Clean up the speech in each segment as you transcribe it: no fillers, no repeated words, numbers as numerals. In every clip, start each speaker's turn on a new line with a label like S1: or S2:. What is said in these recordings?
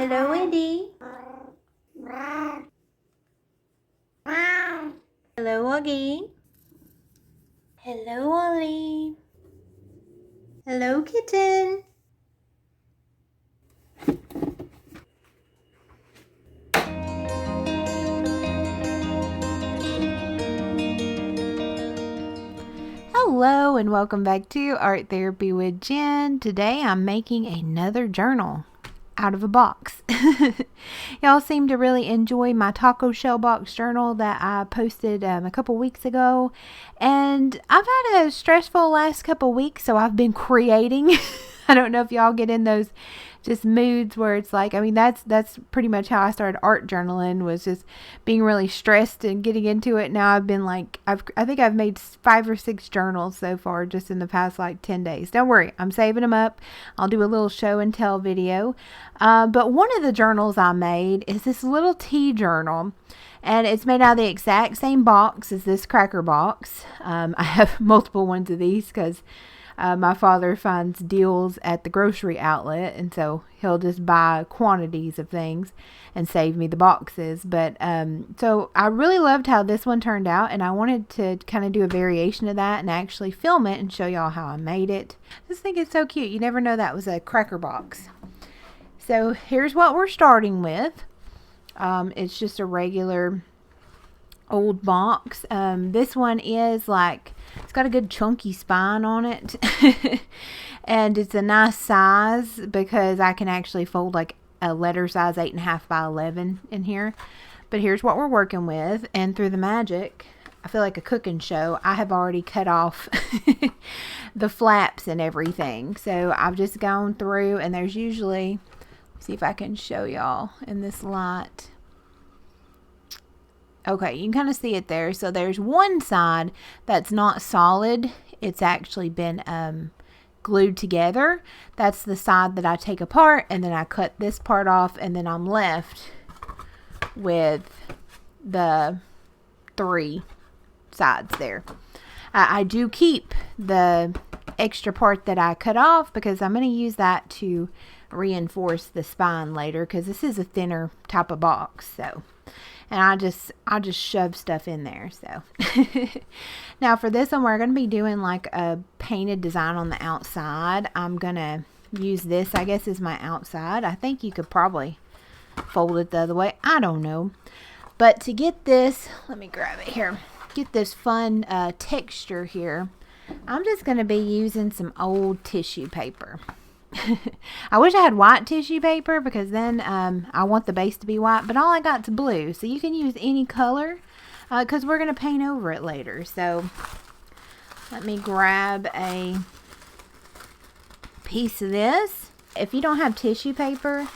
S1: Hello, Eddie. Hello, Augie. Hello, Ollie. Hello, kitten. Hello, and welcome back to Art Therapy with Jen. Today I'm making another journal out of a box. Y'all seem to really enjoy my taco shell box journal that I posted a couple weeks ago, and I've had a stressful last couple weeks, so I've been creating. I don't know if y'all get in those just moods where it's like, I mean, that's pretty much how I started art journaling, was just being really stressed and getting into it. Now I've been like, I think I've made 5 or 6 journals so far just in the past like 10 days. Don't worry, I'm saving them up. I'll do a little show and tell video. But one of the journals I made is this little tea journal. And it's made out of the exact same box as this cracker box. I have multiple ones of these because my father finds deals at the grocery outlet, and so he'll just buy quantities of things and save me the boxes. But so I really loved how this one turned out, and I wanted to kind of do a variation of that and actually film it and show y'all how I made it. I just think it's so cute. You never know that was a cracker box. So here's what we're starting with. It's just a regular old box. This one is like, it's got a good chunky spine on it. And it's a nice size because I can actually fold like a letter size 8.5 by 11 in here. But here's what we're working with, and through the magic, I feel like a cooking show, I have already cut off the flaps and everything. So I've just gone through, and there's usually, see if I can show y'all in this light. Okay, you can kind of see it there. So there's one side that's not solid. It's actually been glued together. That's the side that I take apart, and then I cut this part off, and then I'm left with the 3 sides there. I do keep the extra part that I cut off because I'm going to use that to reinforce the spine later, because this is a thinner type of box. So, and I just shove stuff in there. So now for this one, we're going to be doing like a painted design on the outside. I'm going to use this, I guess, is my outside. I think you could probably fold it the other way. I don't know. But to get this, let me grab it here. Get this fun texture here, I'm just going to be using some old tissue paper. I wish I had white tissue paper, because then I want the base to be white, but all I got is blue. So you can use any color because we're going to paint over it later. So let me grab a piece of this. If you don't have tissue paper,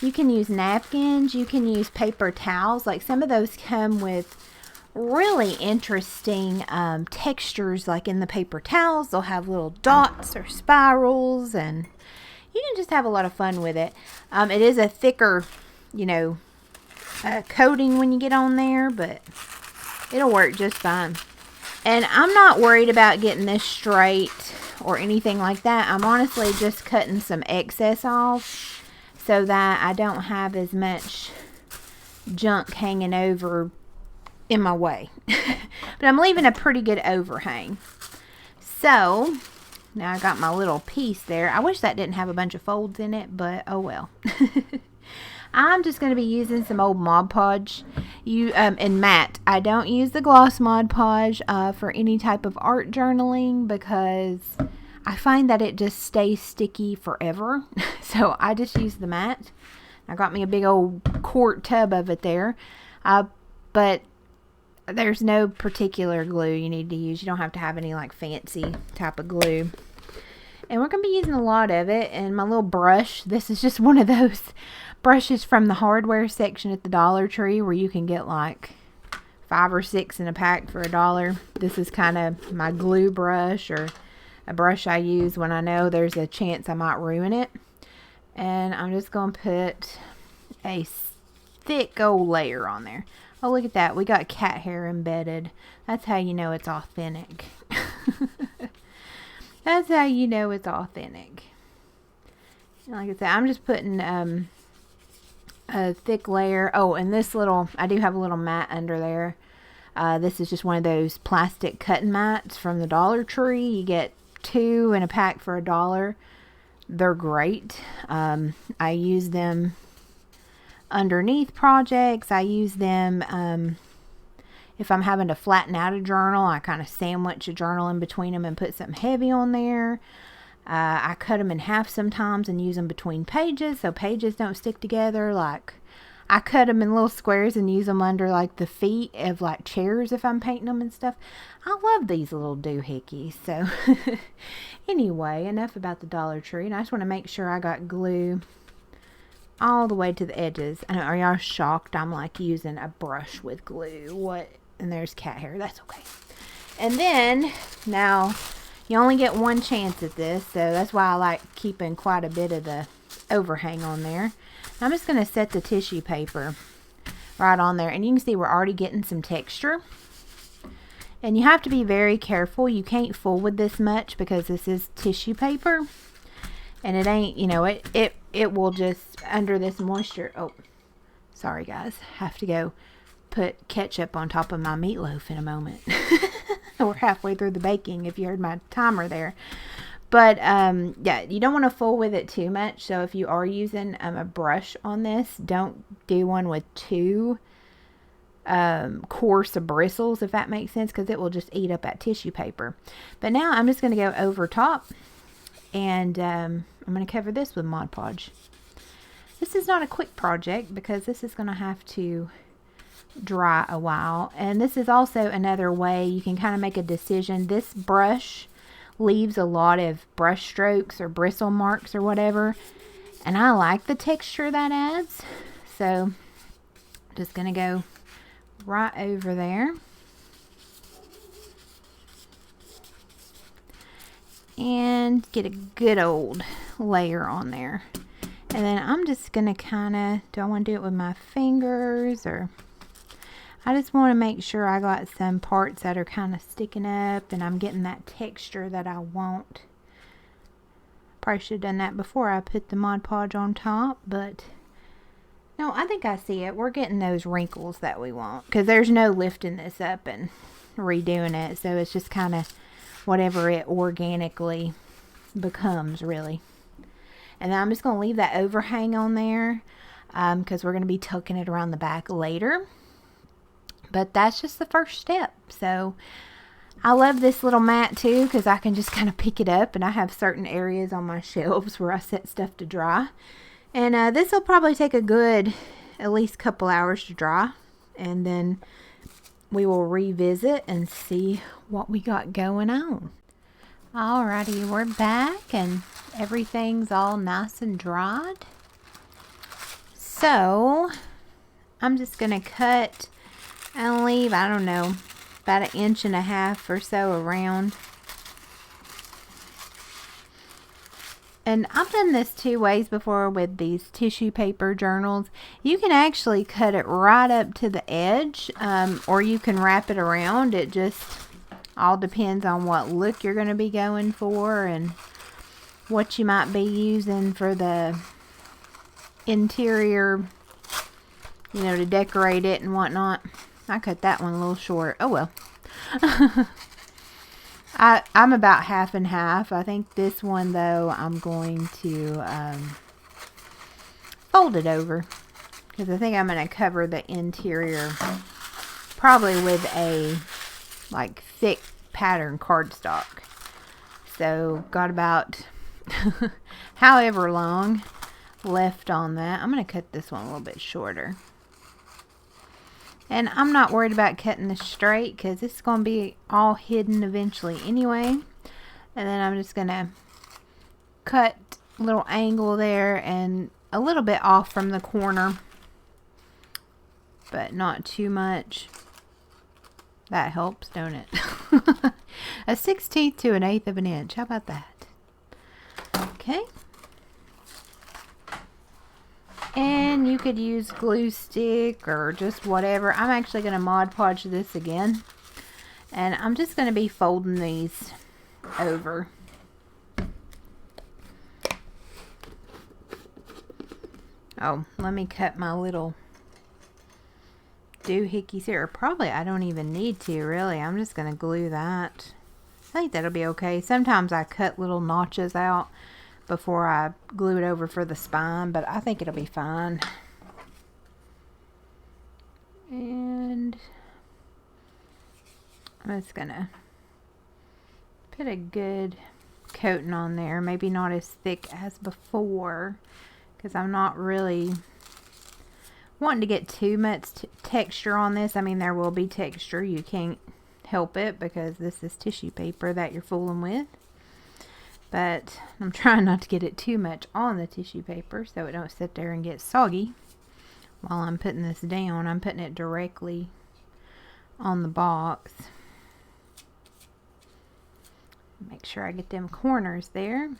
S1: you can use napkins, you can use paper towels. Like some of those come with really interesting textures, like in the paper towels. They'll have little dots or spirals, and you can just have a lot of fun with it. It is a thicker, coating when you get on there, but it'll work just fine. And I'm not worried about getting this straight or anything like that. I'm honestly just cutting some excess off so that I don't have as much junk hanging over in my way. But I'm leaving a pretty good overhang. So now I got my little piece there. I wish that didn't have a bunch of folds in it, but oh well. I'm just going to be using some old Mod Podge in matte. I don't use the gloss Mod Podge for any type of art journaling, because I find that it just stays sticky forever. So I just use the matte. I got me a big old quart tub of it there. But there's no particular glue you need to use. You don't have to have any like fancy type of glue. And we're going to be using a lot of it. And my little brush, this is just one of those brushes from the hardware section at the Dollar Tree, where you can get like 5 or 6 in a pack for $1. This is kind of my glue brush, or a brush I use when I know there's a chance I might ruin it. And I'm just going to put a thick old layer on there. Oh, look at that. We got cat hair embedded. That's how you know it's authentic. That's how you know it's authentic. Like I said, I'm just putting a thick layer. Oh, and this little, I do have a little mat under there. This is just one of those plastic cutting mats from the Dollar Tree. You get 2 in a pack for $1. They're great. I use them underneath projects. I use them if I'm having to flatten out a journal. I kind of sandwich a journal in between them and put something heavy on there. I cut them in half sometimes and use them between pages so pages don't stick together. Like, I cut them in little squares and use them under like the feet of like chairs if I'm painting them and stuff. I love these little doohickeys. So anyway, enough about the Dollar Tree. And I just want to make sure I got glue all the way to the edges. And are y'all shocked I'm like using a brush with glue? What? And there's cat hair. That's okay. And then now you only get one chance at this, so that's why I like keeping quite a bit of the overhang on there. I'm just going to set the tissue paper right on there, and you can see we're already getting some texture. And you have to be very careful. You can't fool with this much because this is tissue paper, and it ain't, you know, it will just, under this moisture. Oh, sorry guys, have to go put ketchup on top of my meatloaf in a moment. We're halfway through the baking if you heard my timer there. But yeah, you don't want to fool with it too much. So if you are using a brush on this, don't do one with too coarse bristles, if that makes sense, because it will just eat up that tissue paper. But now I'm just going to go over top, and I'm going to cover this with Mod Podge. This is not a quick project because this is going to have to dry a while, and this is also another way you can kind of make a decision. This brush leaves a lot of brush strokes or bristle marks or whatever, and I like the texture that adds, so I'm just gonna go right over there and get a good old layer on there. And then I'm just gonna kind of, do I want to do it with my fingers, or I just want to make sure I got some parts that are kind of sticking up and I'm getting that texture that I want. Probably should have done that before I put the Mod Podge on top, but no, I think I see it. We're getting those wrinkles that we want because there's no lifting this up and redoing it, so it's just kind of whatever it organically becomes, really. And then I'm just going to leave that overhang on there because we're going to be tucking it around the back later. But that's just the first step. So I love this little mat too because I can just kind of pick it up, and I have certain areas on my shelves where I set stuff to dry. And this will probably take a good at least couple hours to dry, and then we will revisit and see what we got going on. Alrighty, we're back and everything's all nice and dried. So I'm just going to cut and leave, I don't know, about 1.5 inches or so around. And I've done this 2 ways before with these tissue paper journals. You can actually cut it right up to the edge, or you can wrap it around. It just all depends on what look you're going to be going for and what you might be using for the interior, you know, to decorate it and whatnot. I cut that one a little short. Oh well. I'm about half and half. I think this one though I'm going to fold it over because I think I'm going to cover the interior probably with a like thick pattern cardstock. So got about however long left on that. I'm going to cut this one a little bit shorter. And I'm not worried about cutting this straight because it's going to be all hidden eventually anyway. And then I'm just going to cut a little angle there and a little bit off from the corner, but not too much. That helps, don't it? 1/16 to 1/8 of an inch. How about that? Okay. And you could use glue stick or just whatever. I'm actually going to Mod Podge this again. And I'm just going to be folding these over. Oh, let me cut my little doohickeys here. Probably I don't even need to, really. I'm just going to glue that. I think that'll be okay. Sometimes I cut little notches out before I glue it over for the spine, but I think it'll be fine. And I'm just going to put a good coating on there. Maybe not as thick as before, because I'm not really wanting to get too much texture on this. I mean, there will be texture. You can't help it because this is tissue paper that you're fooling with. But I'm trying not to get it too much on the tissue paper so it don't sit there and get soggy while I'm putting this down. I'm putting it directly on the box. Make sure I get them corners there.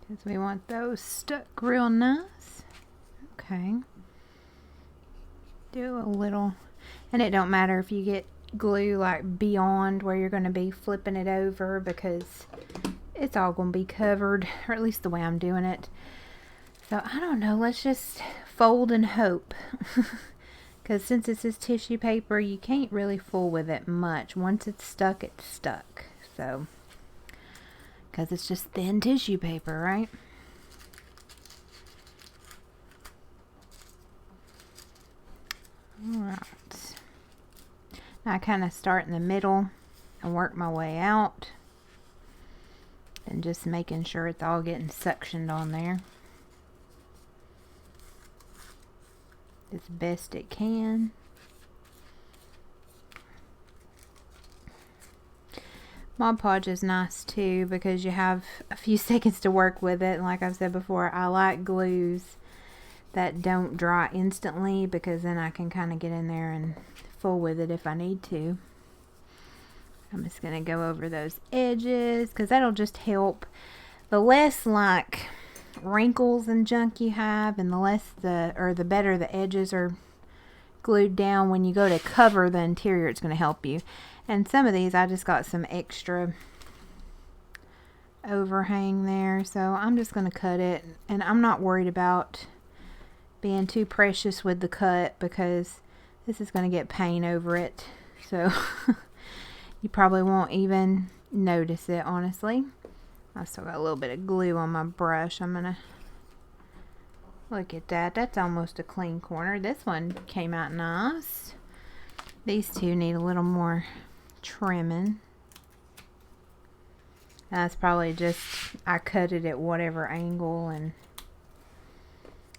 S1: Because we want those stuck real nice. Okay. Do a little, and it don't matter if you get glue like beyond where you're going to be flipping it over, because it's all going to be covered, or at least the way I'm doing it. So I don't know, let's just fold and hope. Because since this is tissue paper, you can't really fool with it much. Once it's stuck, it's stuck. So, because it's just thin tissue paper, right? Alright. Now I kind of start in the middle and work my way out. And just making sure it's all getting suctioned on there as best it can. Mod Podge is nice too because you have a few seconds to work with it. And like I've said before, I like glues that don't dry instantly, because then I can kind of get in there and fool with it if I need to. I'm just going to go over those edges because that'll just help. The less like wrinkles and junk you have, and the better the edges are glued down when you go to cover the interior, it's going to help you. And some of these I just got some extra overhang there, so I'm just going to cut it. And I'm not worried about being too precious with the cut because this is going to get paint over it, so you probably won't even notice it, honestly. I still got a little bit of glue on my brush. I'm going to look at that. That's almost a clean corner. This one came out nice. These two need a little more trimming. That's probably just, I cut it at whatever angle, and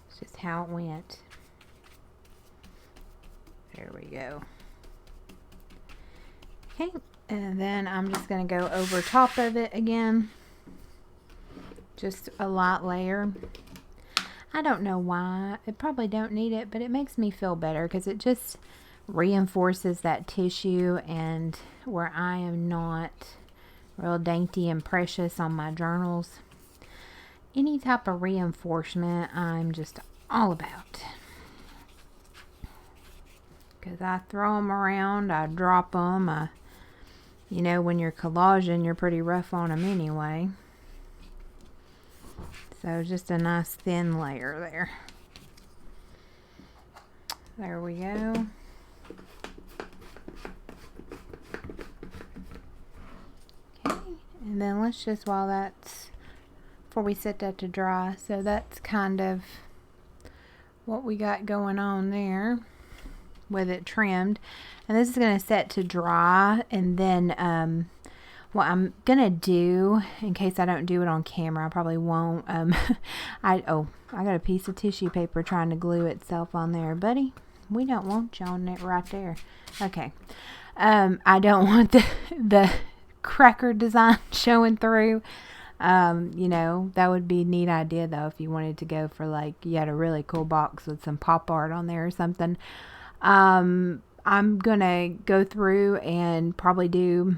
S1: it's just how it went. There we go. Okay, and then I'm just going to go over top of it again. Just a light layer. I don't know why. I probably don't need it, but it makes me feel better because it just reinforces that tissue, and where I am not real dainty and precious on my journals, any type of reinforcement I'm just all about. Because I throw them around, I drop them. You know, when you're collaging, you're pretty rough on them anyway. So just a nice thin layer there. There we go. Okay, and then let's just, before we set that to dry, so that's kind of what we got going on there with it trimmed. And this is going to set to dry, and then what I'm going to do, in case I don't do it on camera, I probably won't, I got a piece of tissue paper trying to glue itself on there, buddy. We don't want you on it right there. Okay. I don't want the cracker design showing through. You know, that would be a neat idea though, if you wanted to go for like, you had a really cool box with some pop art on there or something. I'm gonna go through and probably do,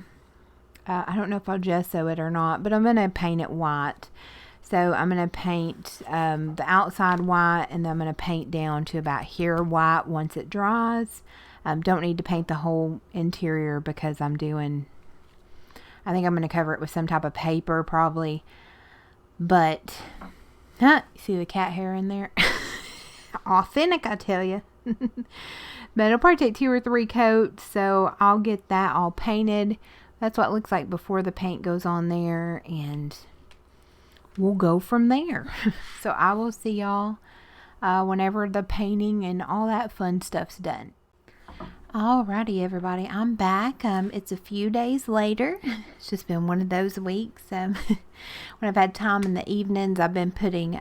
S1: I don't know if I'll gesso it or not, but I'm gonna paint it white. So I'm gonna paint the outside white, and then I'm gonna paint down to about here white once it dries. Don't need to paint the whole interior because I think I'm going to cover it with some type of paper probably. But, see the cat hair in there? Authentic, I tell you. But it'll probably take 2 or 3 coats, so I'll get that all painted. That's what it looks like before the paint goes on there, and we'll go from there. So I will see y'all whenever the painting and all that fun stuff's done. Alrighty, everybody, I'm back. It's a few days later. It's just been one of those weeks. When I've had time in the evenings, I've been putting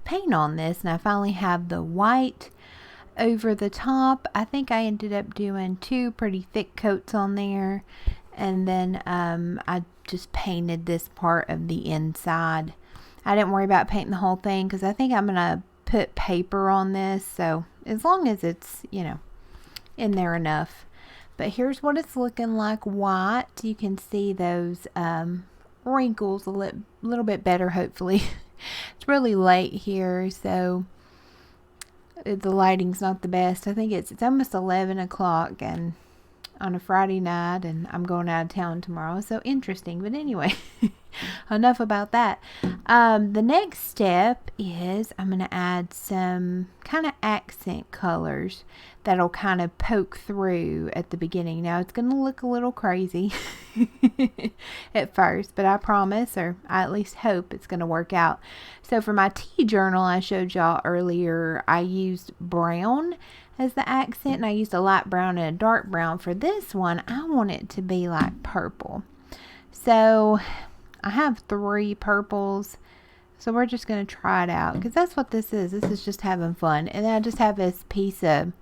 S1: paint on this, and I finally have the white over the top. I think I ended up doing 2 pretty thick coats on there, and then I just painted this part of the inside. I didn't worry about painting the whole thing because I think I'm gonna put paper on this, so as long as it's, you know, in there enough. But here's what it's looking like white. You can see those wrinkles a little bit better, hopefully. It's really late here, so the lighting's not the best. I think it's almost 11 o'clock and on a Friday night, and I'm going out of town tomorrow, so interesting. But anyway, enough about that. The next step is I'm going to add some kind of accent colors that'll kind of poke through at the beginning. Now it's going to look a little crazy at first, but I promise, or I at least hope, it's going to work out. So for my tea journal I showed y'all earlier, I used brown as the accent, and I used a light brown and a dark brown. For this one, I want it to be like purple. So I have 3 purples, so we're just going to try it out because that's what this is. This is just having fun. And I just have this piece of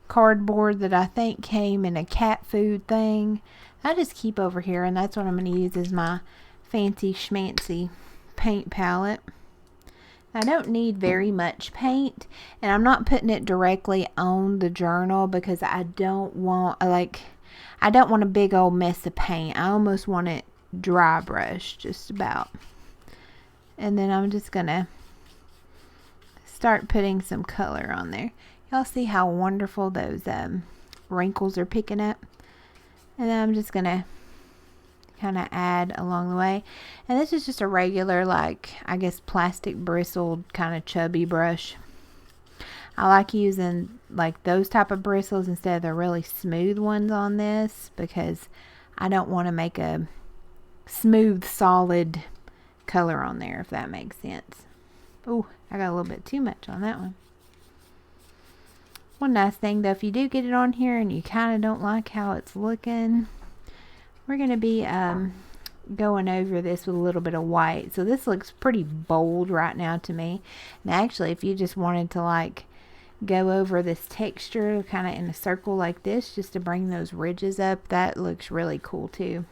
S1: cardboard that I think came in a cat food thing. I just keep over here, and that's what I'm going to use as my fancy schmancy paint palette. I don't need very much paint, and I'm not putting it directly on the journal because I don't want a big old mess of paint. I almost want it dry brush just about. And then I'm just gonna start putting some color on there. Y'all see how wonderful those wrinkles are picking up? And then I'm just gonna kind of add along the way. And this is just a regular, like, I guess plastic bristled kind of chubby brush. I like using like those type of bristles instead of the really smooth ones on this because I don't want to make a smooth solid color on there, if that makes sense. Oh, I got a little bit too much on that one. One nice thing though, if you do get it on here and you kind of don't like how it's looking, we're going to be going over this with a little bit of white. So this looks pretty bold right now to me. And actually, if you just wanted to like go over this texture kind of in a circle like this just to bring those ridges up, that looks really cool too.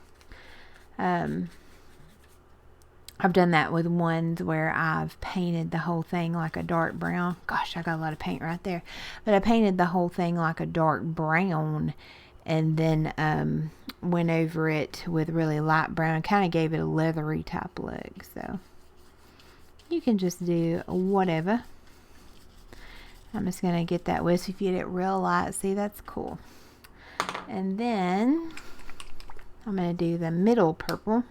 S1: I've done that with ones where I've painted the whole thing like a dark brown. Gosh, I got a lot of paint right there. But I painted the whole thing like a dark brown, and then went over it with really light brown and kind of gave it a leathery type look. So you can just do whatever. I'm just going to get that with, so if you get it real light, see, that's cool. And then I'm going to do the middle purple.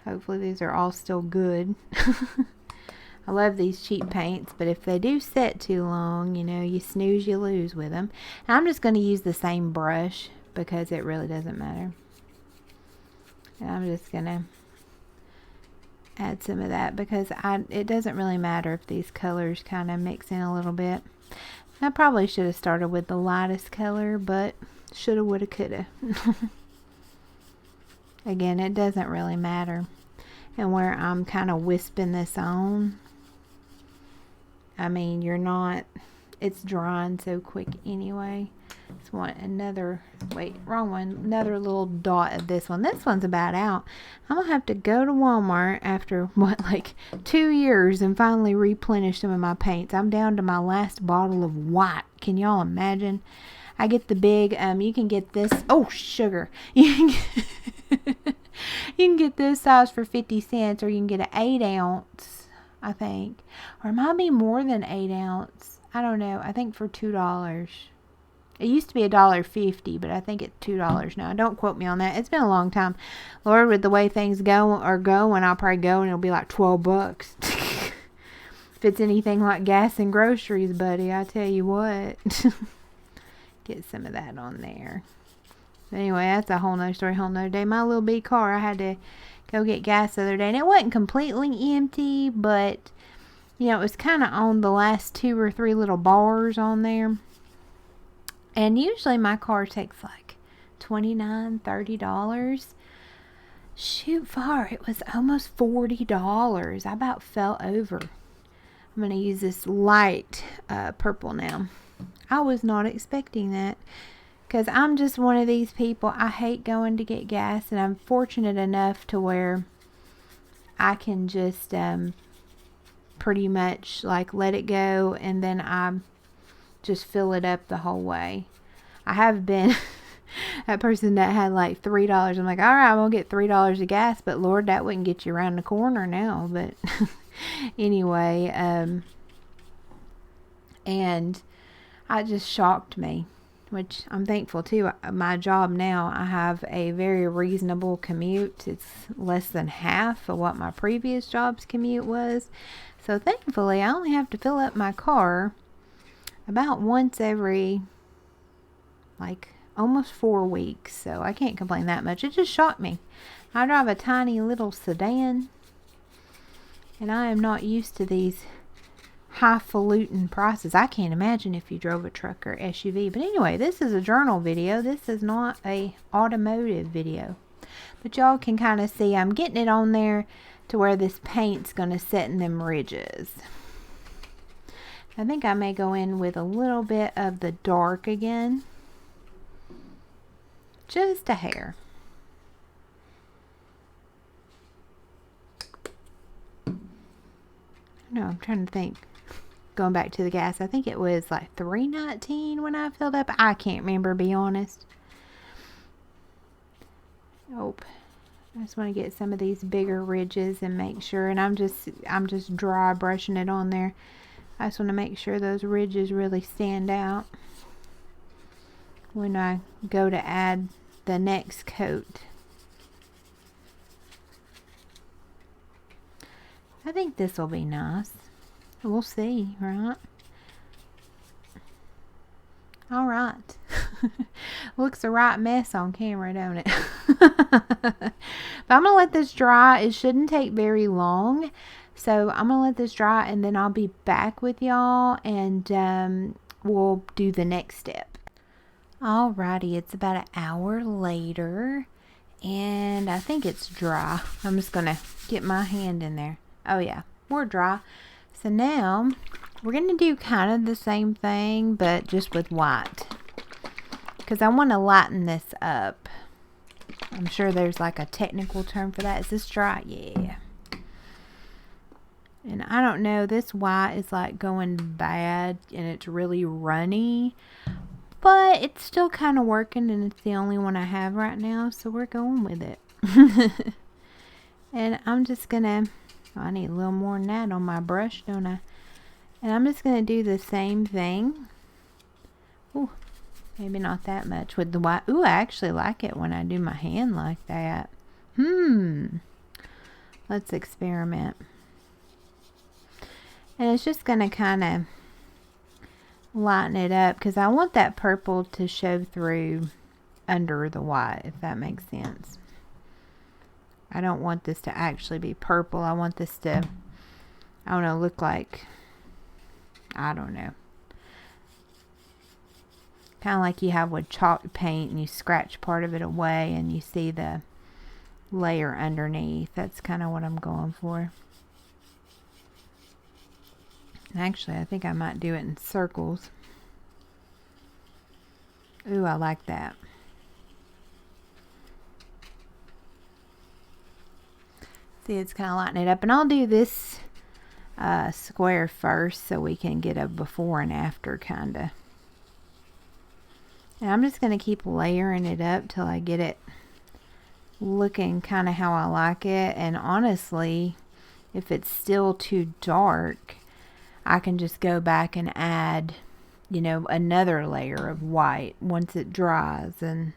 S1: Hopefully these are all still good. I love these cheap paints, but if they do set too long, you know, you snooze, you lose with them. And I'm just going to use the same brush because it really doesn't matter. And I'm just going to add some of that because it doesn't really matter if these colors kind of mix in a little bit. I probably should have started with the lightest color, but shoulda, woulda, coulda. Again, it doesn't really matter. And where I'm kind of wisping this on, I mean, it's drying so quick anyway. Just want another, wait, wrong one, another little dot of this one. This one's about out. I'm going to have to go to Walmart after, like 2 years and finally replenish some of my paints. I'm down to my last bottle of white. Can y'all imagine? I get the big, you can get this, oh, sugar. You can get this size for 50 cents, or you can get an 8 ounce, I think. Or it might be more than 8 ounce. I don't know. I think for $2. It used to be $1.50, but I think it's $2 now. Don't quote me on that. It's been a long time. Lord, with the way things are going, I'll probably go and it'll be like $12. If it's anything like gas and groceries, buddy, I tell you what. Get some of that on there. But anyway, that's a whole nother story, whole nother day. My little big car, I had to go get gas the other day, and it wasn't completely empty, but you know, it was kind of on the last 2 or 3 little bars on there. And usually my car takes like $29, $30. Shoot far, it was almost $40. I about fell over. I'm going to use this light purple now. I was not expecting that, because I'm just one of these people. I hate going to get gas, and I'm fortunate enough to where I can just pretty much like let it go, and then I just fill it up the whole way. I have been that person that had like $3. I'm like, all right, I'm gonna get $3 of gas, but Lord, that wouldn't get you around the corner now. But anyway, and it just shocked me, which I'm thankful too. My job now, I have a very reasonable commute. It's less than half of what my previous job's commute was. So thankfully, I only have to fill up my car about once every like almost 4 weeks. So I can't complain that much. It just shocked me. I drive a tiny little sedan, and I am not used to these highfalutin prices. I can't imagine if you drove a truck or SUV. But anyway, this is a journal video. This is not a automotive video. But y'all can kind of see I'm getting it on there to where this paint's going to set in them ridges. I think I may go in with a little bit of the dark again. Just a hair. No, I'm trying to think. Going back to the gas, I think it was like $3.19 when I filled up. I can't remember, be honest. Nope. I just want to get some of these bigger ridges and make sure, and I'm just dry brushing it on there. I just want to make sure those ridges really stand out when I go to add the next coat. I think this will be nice. We'll see, right? All right. Looks a right mess on camera, don't it? But I'm going to let this dry. It shouldn't take very long. So I'm going to let this dry, and then I'll be back with y'all, and we'll do the next step. Alrighty, it's about an hour later, and I think it's dry. I'm just going to get my hand in there. Oh yeah, we're dry. So now we're going to do kind of the same thing, but just with white, because I want to lighten this up. I'm sure there's like a technical term for that. Is this dry? Yeah. And I don't know, this white is like going bad, and it's really runny, but it's still kind of working, and it's the only one I have right now, so we're going with it. And I'm just gonna, I need a little more than that on my brush, don't I? And I'm just gonna do the same thing. Ooh, maybe not that much with the white. Ooh, I actually like it when I do my hand like that. Let's experiment. And it's just gonna kind of lighten it up, because I want that purple to show through under the white, if that makes sense. I don't want this to actually be purple. I want this to, I don't know, look like, I don't know, kind of like you have with chalk paint, and you scratch part of it away and you see the layer underneath. That's kind of what I'm going for. Actually, I think I might do it in circles. Ooh, I like that. See, it's kind of lightening it up. And I'll do this square first so we can get a before and after kind of. And I'm just going to keep layering it up till I get it looking kind of how I like it. And honestly, if it's still too dark, I can just go back and add you know, another layer of white once it dries. And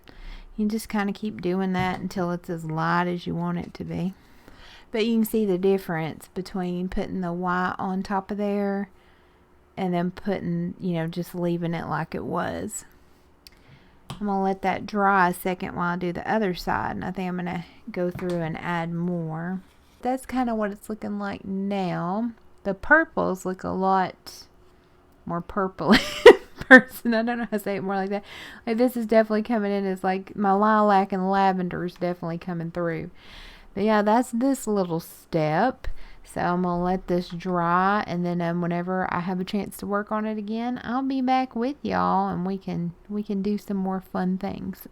S1: you just kind of keep doing that until it's as light as you want it to be. But you can see the difference between putting the white on top of there and then putting, you know, just leaving it like it was. I'm going to let that dry a second while I do the other side. And I think I'm going to go through and add more. That's kind of what it's looking like now. The purples look a lot more purple person. I don't know how to say it more like that. Like this is definitely coming in as like my lilac and lavender is definitely coming through. But yeah, that's this little step. So I'm going to let this dry, and then whenever I have a chance to work on it again, I'll be back with y'all and we can do some more fun things.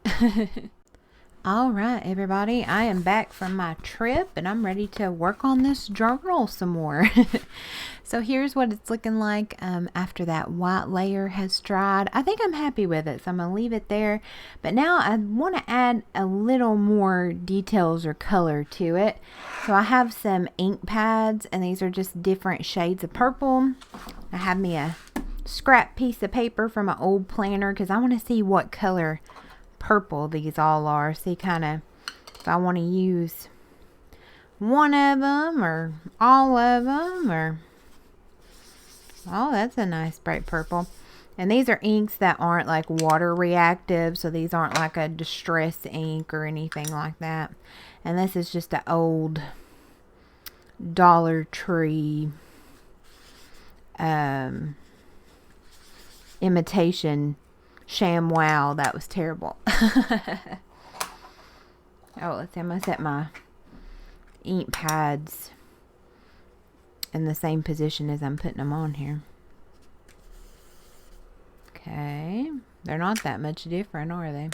S1: All right, everybody, I am back from my trip and I'm ready to work on this journal some more. So here's what it's looking like after that white layer has dried. I think I'm happy with it, so I'm going to leave it there. But now I want to add a little more details or color to it. So I have some ink pads, and these are just different shades of purple. I have me a scrap piece of paper from an old planner because I want to see what color purple these all are. See kind of if I want to use one of them or all of them, or oh, that's a nice bright purple. And these are inks that aren't like water reactive, so these aren't like a distress ink or anything like that. And this is just an old Dollar Tree imitation ShamWow. That was terrible. Oh, let's see. I'm going to set my ink pads in the same position as I'm putting them on here. Okay. They're not that much different, are they?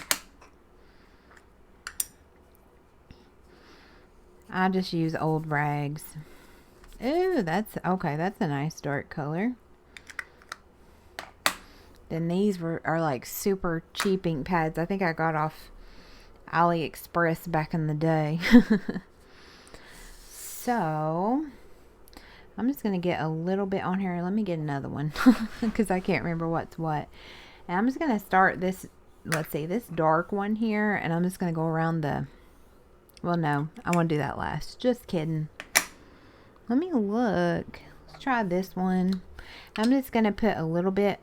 S1: I just use old rags. Ooh, that's okay. That's a nice dark color. Then these are like super cheap ink pads. I think I got off AliExpress back in the day. So I'm just going to get a little bit on here. Let me get another one because I can't remember what's what. And I'm just going to start this, let's see, this dark one here. And I'm just going to go around the, well, no, I want to do that last. Just kidding. Let me look. Let's try this one. I'm just going to put a little bit.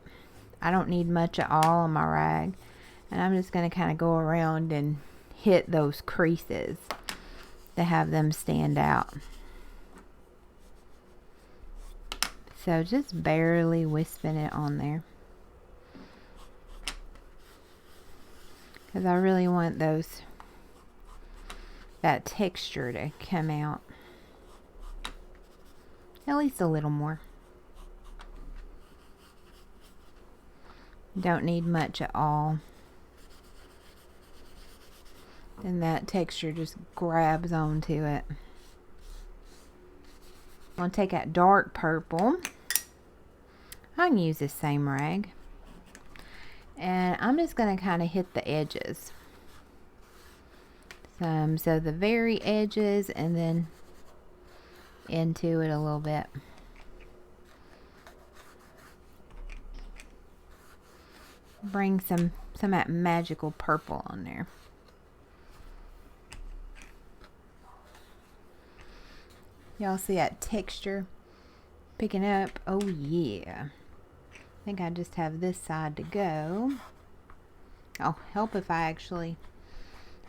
S1: I don't need much at all on my rag. And I'm just going to kind of go around and hit those creases to have them stand out. So just barely wisping it on there. Because I really want that texture to come out. At least a little more. Don't need much at all. Then that texture just grabs onto it. I'm going to take that dark purple. I can use this same rag. And I'm just going to kind of hit the edges. So the very edges, and then into it a little bit. Bring some of that magical purple on there. Y'all see that texture picking up? Oh yeah. I think I just have this side to go. Oh, help if I actually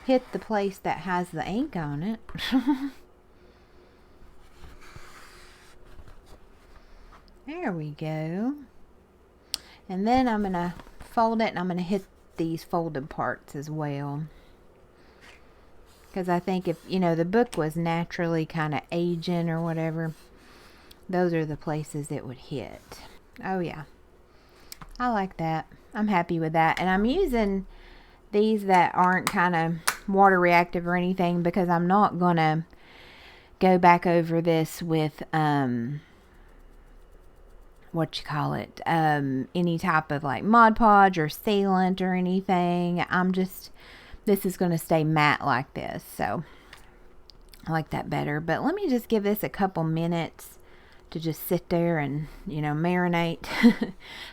S1: hit the place that has the ink on it. There we go. And then I'm going to fold it, and I'm going to hit these folded parts as well. Because I think if, you know, the book was naturally kind of aging or whatever, those are the places it would hit. Oh yeah. I like that. I'm happy with that. And I'm using these that aren't kind of water reactive or anything because I'm not going to go back over this with, any type of like Mod Podge or sealant or anything. This is going to stay matte like this. So I like that better. But let me just give this a couple minutes to just sit there and, marinate.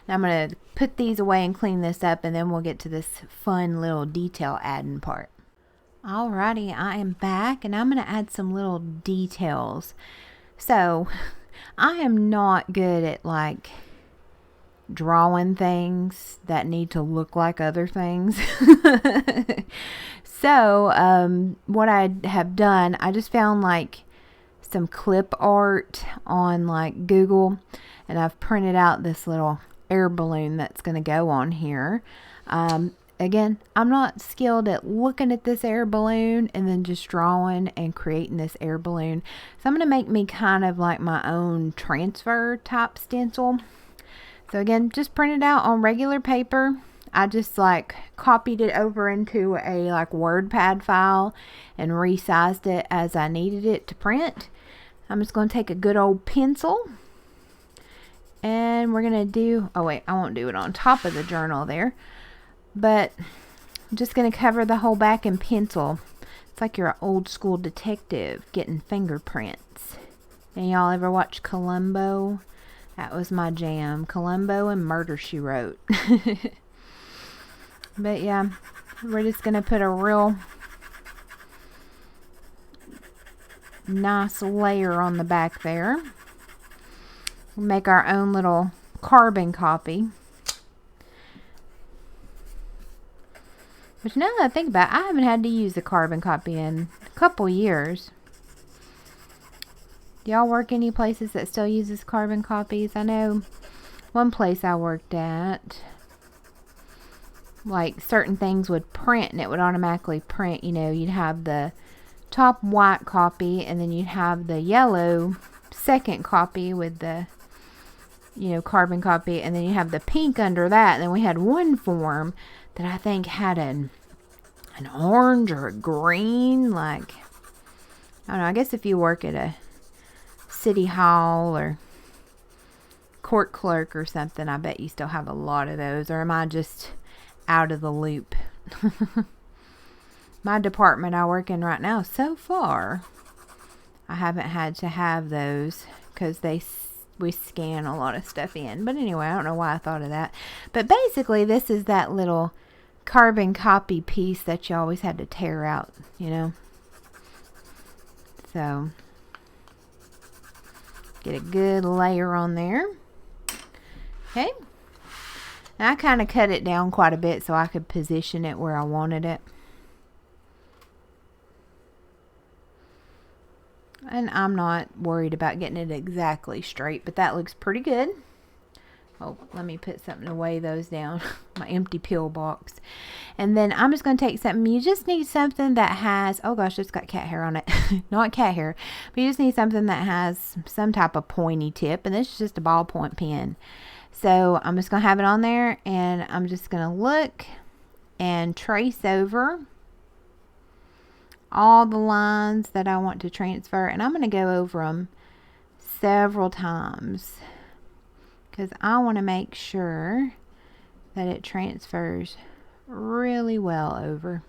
S1: Now I'm going to put these away and clean this up, and then we'll get to this fun little detail adding part. Alrighty, I am back, and I'm going to add some little details. So I am not good at like drawing things that need to look like other things. So what I have done, I just found like some clip art on like Google, and I've printed out this little air balloon that's going to go on here. Again, I'm not skilled at looking at this air balloon and then just drawing and creating this air balloon. So I'm going to make me kind of like my own transfer type stencil. So again, just print it out on regular paper. I just like copied it over into a like WordPad file and resized it as I needed it to print. I'm just going to take a good old pencil, and we're going to do, oh wait, I won't do it on top of the journal there, but I'm just going to cover the whole back in pencil. It's like you're an old school detective getting fingerprints. And y'all ever watch Columbo? That was my jam. Columbo and Murder, She Wrote. But yeah, we're just going to put a real nice layer on the back there. Make our own little carbon copy. Which now that I think about it, I haven't had to use a carbon copy in a couple years. Do y'all work any places that still uses carbon copies? I know one place I worked at, like certain things would print and it would automatically print. You'd have the top white copy, and then you'd have the yellow second copy with the carbon copy, and then you have the pink under that. And then we had one form that I think had an orange or a green, like, I don't know, I guess if you work at a city hall or court clerk or something, I bet you still have a lot of those. Or am I just out of the loop? My department I work in right now, so far, I haven't had to have those because we scan a lot of stuff in. But anyway, I don't know why I thought of that. But basically, this is that little carbon copy piece that you always had to tear out, So, get a good layer on there. Okay. Now I kind of cut it down quite a bit so I could position it where I wanted it. And I'm not worried about getting it exactly straight, but that looks pretty good. Oh, let me put something to weigh those down. My empty pill box. And then I'm just going to take something. You just need something that has, oh gosh, it's got cat hair on it. Not cat hair. But you just need something that has some type of pointy tip. And this is just a ballpoint pen. So I'm just going to have it on there. And I'm just going to look and trace over all the lines that I want to transfer, and I'm going to go over them several times because I want to make sure that it transfers really well over.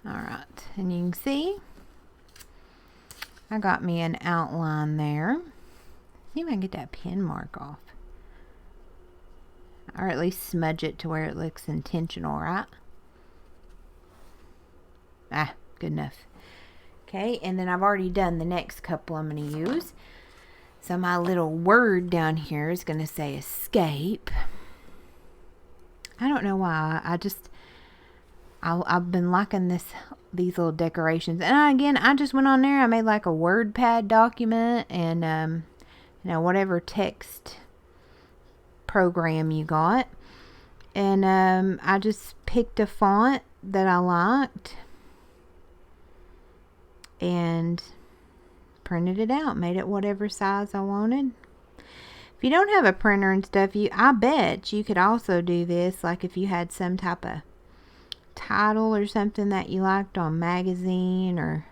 S1: Alright, and you can see I got me an outline there. See if I can get that pen mark off, or at least smudge it to where it looks intentional, right? Good enough. Okay, and then I've already done the next couple I'm going to use. So my little word down here is going to say escape. I don't know why. I've been liking these little decorations. And I just went on there. I made like a WordPad document and whatever text program you got. And I just picked a font that I liked and printed it out, made it whatever size I wanted. If you don't have a printer and stuff, I bet you could also do this, like if you had some type of title or something that you liked on magazine or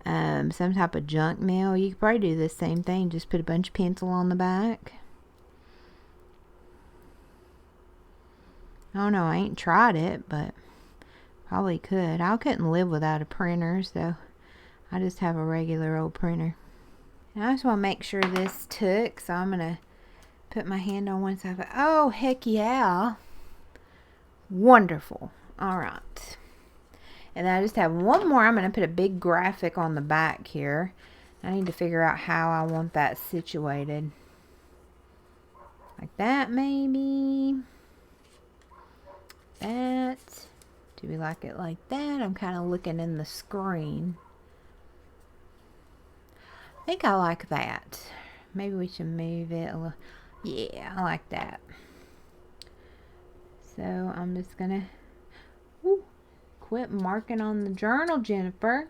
S1: some type of junk mail. You could probably do the same thing, just put a bunch of pencil on the back. I don't know, I ain't tried it, but probably could. I couldn't live without a printer, so I just have a regular old printer. And I just want to make sure this took, so I'm going to put my hand on one side. Oh, heck yeah. Wonderful. All right. And then I just have one more. I'm going to put a big graphic on the back here. I need to figure out how I want that situated. Like that, maybe. That. Do we like it like that? I'm kind of looking in the screen. I think I like that. Maybe we should move it a little. Yeah, I like that. So I'm just gonna quit marking on the journal, Jennifer.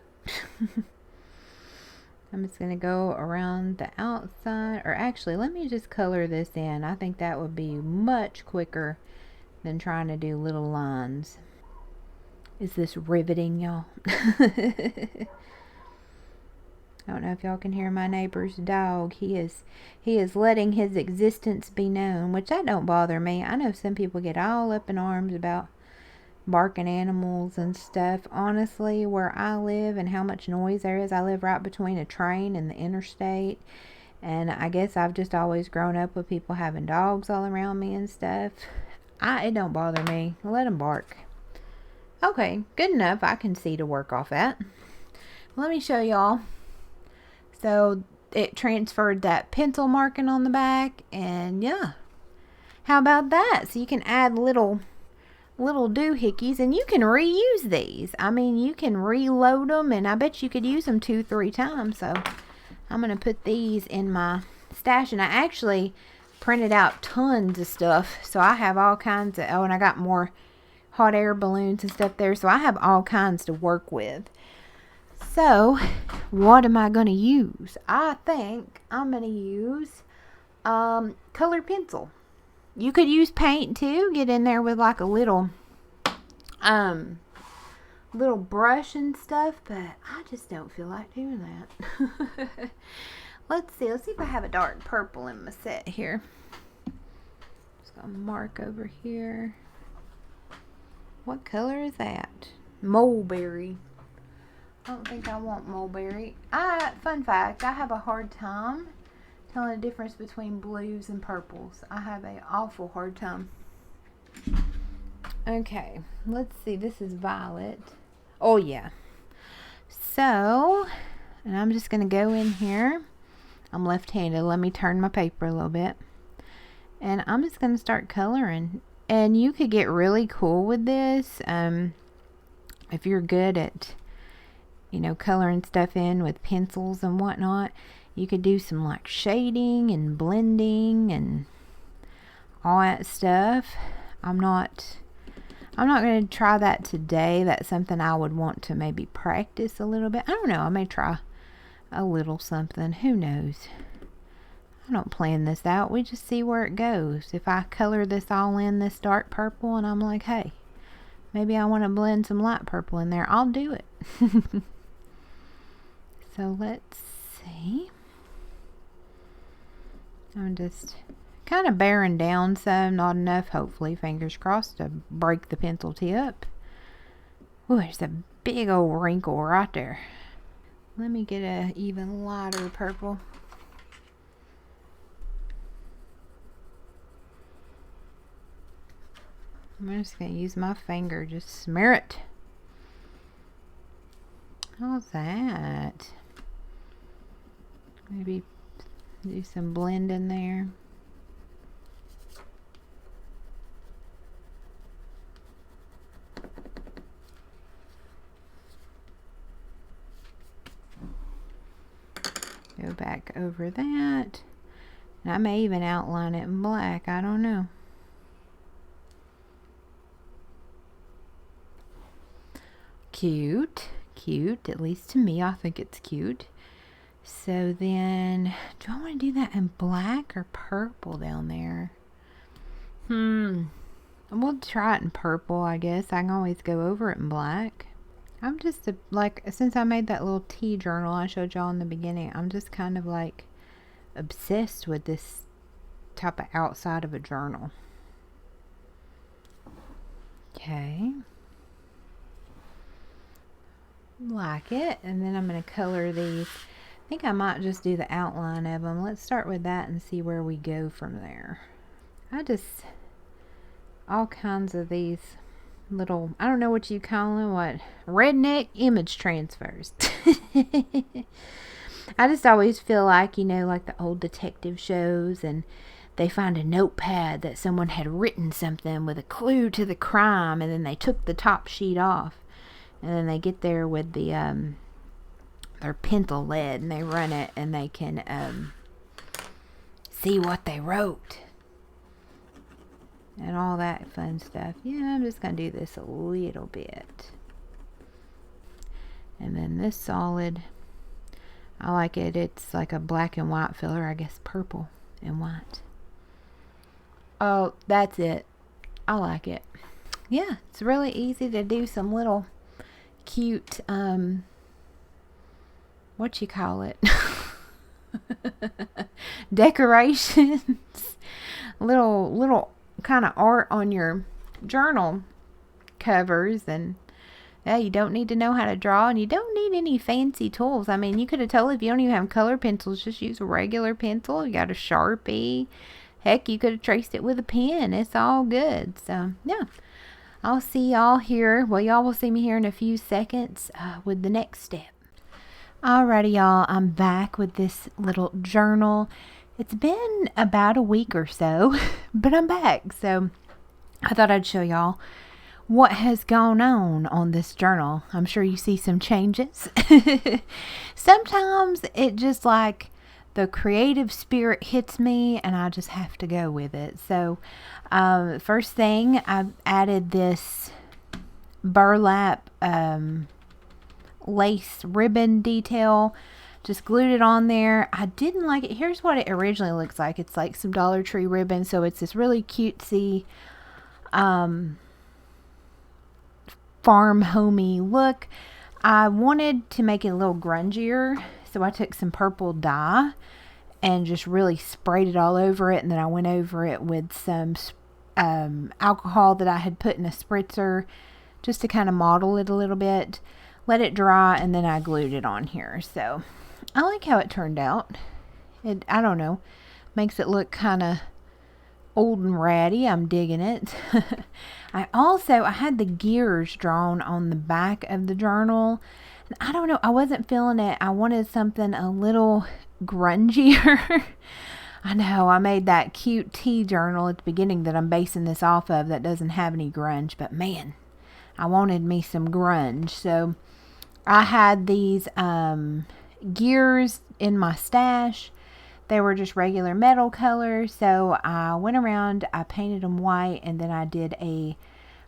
S1: I'm just gonna go around the outside, or actually let me just color this in. I think that would be much quicker than trying to do little lines. Is this riveting, y'all? I don't know if y'all can hear my neighbor's dog. He is letting his existence be known, which that don't bother me. I know some people get all up in arms about barking animals and stuff. Honestly, where I live and how much noise there is, I live right between a train and the interstate. And I guess I've just always grown up with people having dogs all around me and stuff. It don't bother me. Let them bark. Okay, good enough. I can see to work off that. Let me show y'all. So it transferred that pencil marking on the back, and yeah, how about that? So you can add little doohickeys, and you can reuse these. I mean, you can reload them, and I bet you could use them 2-3 times. So I'm gonna put these in my stash, and I actually printed out tons of stuff, so I have all kinds of, and I got more hot air balloons and stuff there, so I have all kinds to work with. So what am I going to use? I think I'm going to use colored pencil. You could use paint too. Get in there with like a little brush and stuff, but I just don't feel like doing that. Let's see if I have a dark purple in my set here. Just going to mark over here. What color is that? Mulberry. I don't think I want mulberry. Fun fact, I have a hard time telling the difference between blues and purples. I have an awful hard time. Okay, let's see. This is violet. Oh, yeah. So, and I'm just going to go in here. I'm left-handed. Let me turn my paper a little bit. And I'm just going to start coloring. And you could get really cool with this if you're good at coloring stuff in with pencils and whatnot. You could do some like shading and blending and all that stuff. I'm not going to try that today. That's something I would want to maybe practice a little bit. I don't know. I may try a little something. Who knows? I don't plan this out. We just see where it goes. If I color this all in this dark purple and I'm like, hey, maybe I want to blend some light purple in there, I'll do it. So let's see. I'm just kind of bearing down some, not enough, hopefully, fingers crossed, to break the pencil tip. Ooh, there's a big old wrinkle right there. Let me get a even lighter purple. I'm just going to use my finger, just smear it. How's that? Maybe do some blend in there. Go back over that. And I may even outline it in black. I don't know. Cute. Cute. At least to me, I think it's cute. So then, do I want to do that in black or purple down there? We'll try it in purple, I guess. I can always go over it in black. I'm just since I made that little tea journal I showed y'all in the beginning, I'm just kind of like obsessed with this type of outside of a journal. Okay. Like it. And then I'm going to color these. think I might just do the outline of them. Let's start with that and see where we go from there. All kinds of these little, I don't know what you call them, what, redneck image transfers. I just always feel like, like the old detective shows, and they find a notepad that someone had written something with a clue to the crime, and then they took the top sheet off, and then they get there with the their pencil lead, and they run it, and they can see what they wrote and all that fun stuff. Yeah, I'm just gonna do this a little bit, and then this solid, I like it. It's like a black and white filler, I guess purple and white. Oh, that's it. I like it. Yeah, it's really easy to do some little cute what you call it, decorations, little kind of art on your journal covers. And yeah, you don't need to know how to draw, and you don't need any fancy tools. I mean, you could have told, if you don't even have color pencils, just use a regular pencil. You got a Sharpie. Heck, you could have traced it with a pen. It's all good. So yeah, I'll see y'all here. Well, y'all will see me here in a few seconds with the next step. Alrighty, y'all, I'm back with this little journal. It's been about a week or so, but I'm back. So I thought I'd show y'all what has gone on this journal. I'm sure you see some changes. Sometimes it just like the creative spirit hits me and I just have to go with it. So first thing, I've added this burlap lace ribbon detail. Just glued it on there. I didn't like it. Here's what it originally looks like. It's like some Dollar Tree ribbon, so it's this really cutesy farm homey look. I wanted to make it a little grungier, so I took some purple dye and just really sprayed it all over it, and then I went over it with some alcohol that I had put in a spritzer just to kind of model it a little bit. Let it dry, and then I glued it on here. So I like how it turned out. I don't know, makes it look kind of old and ratty. I'm digging it. I had the gears drawn on the back of the journal. And I don't know, I wasn't feeling it. I wanted something a little grungier. I know, I made that cute tea journal at the beginning that I'm basing this off of that doesn't have any grunge, but man, I wanted me some grunge. So I had these gears in my stash. They were just regular metal color, so I went around, I painted them white, and then I did a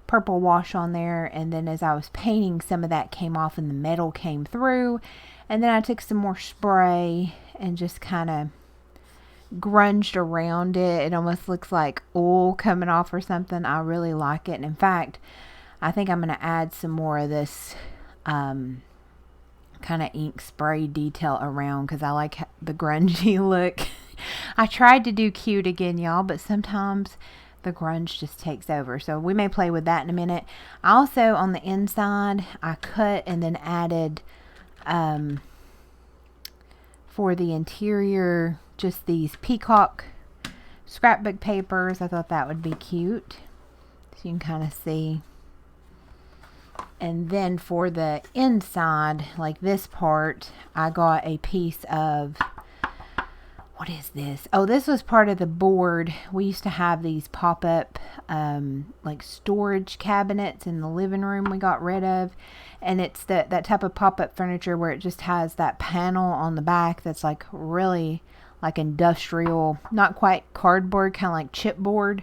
S1: purple wash on there, and then as I was painting, some of that came off and the metal came through, and then I took some more spray and just kind of grunged around it. It almost looks like oil coming off or something. I really like it, and in fact, I think I'm going to add some more of this kind of ink spray detail around because I like the grungy look. I tried to do cute again, y'all, but sometimes the grunge just takes over. So we may play with that in a minute. Also, on the inside, I cut and then added for the interior just these peacock scrapbook papers. I thought that would be cute. So you can kind of see. And then for the inside, like this part, I got a piece of, what is this? Oh, this was part of the board. We used to have these pop-up like storage cabinets in the living room we got rid of. And it's that type of pop-up furniture where it just has that panel on the back that's like really like industrial, not quite cardboard, kind of like chipboard.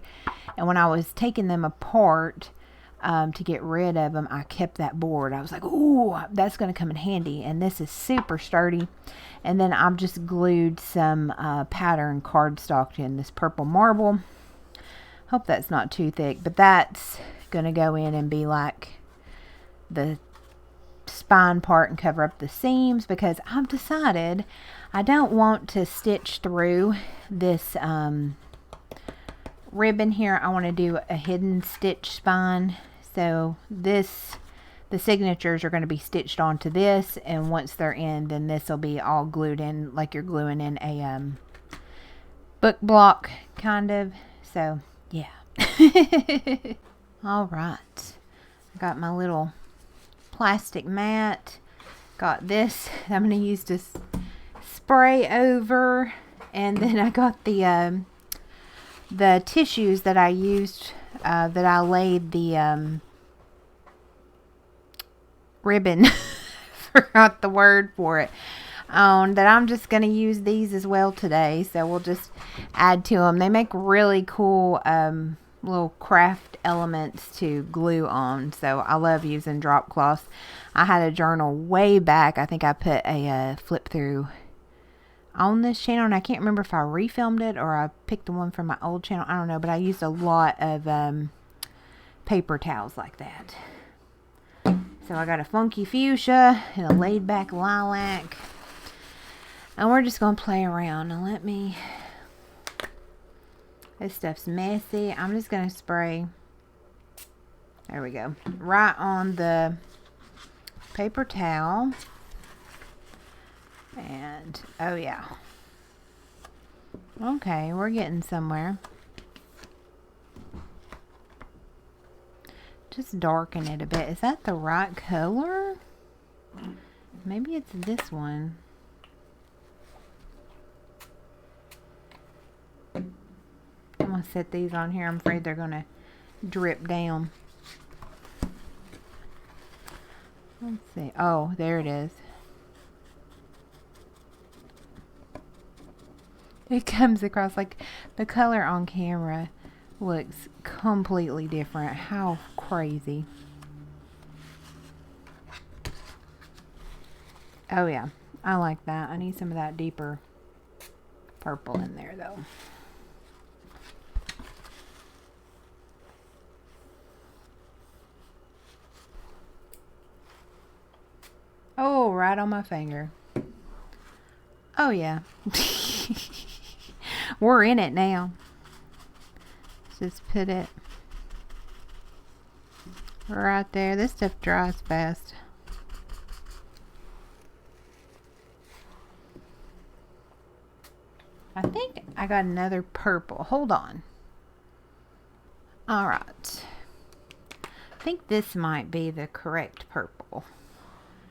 S1: And when I was taking them apart to get rid of them, I kept that board. I was like, ooh, that's going to come in handy. And this is super sturdy. And then I've just glued some pattern cardstock in this purple marble. Hope that's not too thick, but that's going to go in and be like the spine part and cover up the seams, because I've decided I don't want to stitch through this ribbon here. I want to do a hidden stitch spine. So this the signatures are going to be stitched onto this, and once they're in, then this will be all glued in like you're gluing in a book block, kind of. So, yeah. All right. I got my little plastic mat. Got this I'm going to use to spray over. And then I got the tissues that I used, that I laid the ribbon, forgot the word for it, that I'm just going to use these as well today. So we'll just add to them. They make really cool little craft elements to glue on. So I love using drop cloths. I had a journal way back. I think I put a flip through on this channel, and I can't remember if I refilmed it or I picked the one from my old channel. I don't know, but I used a lot of paper towels like that. So I got a funky fuchsia and a laid back lilac. And we're just going to play around. Now let me... This stuff's messy. I'm just going to spray. There we go. Right on the paper towel. And, oh yeah. Okay, we're getting somewhere. Just darken it a bit. Is that the right color? Maybe it's this one. I'm going to set these on here. I'm afraid they're going to drip down. Let's see. Oh, there it is. It comes across like the color on camera looks completely different. How crazy. Oh yeah, I like that. I need some of that deeper purple in there though. Oh, right on my finger. Oh yeah. We're in it now. Just put it right there. This stuff dries fast. I think I got another purple. Hold on. Alright. I think this might be the correct purple.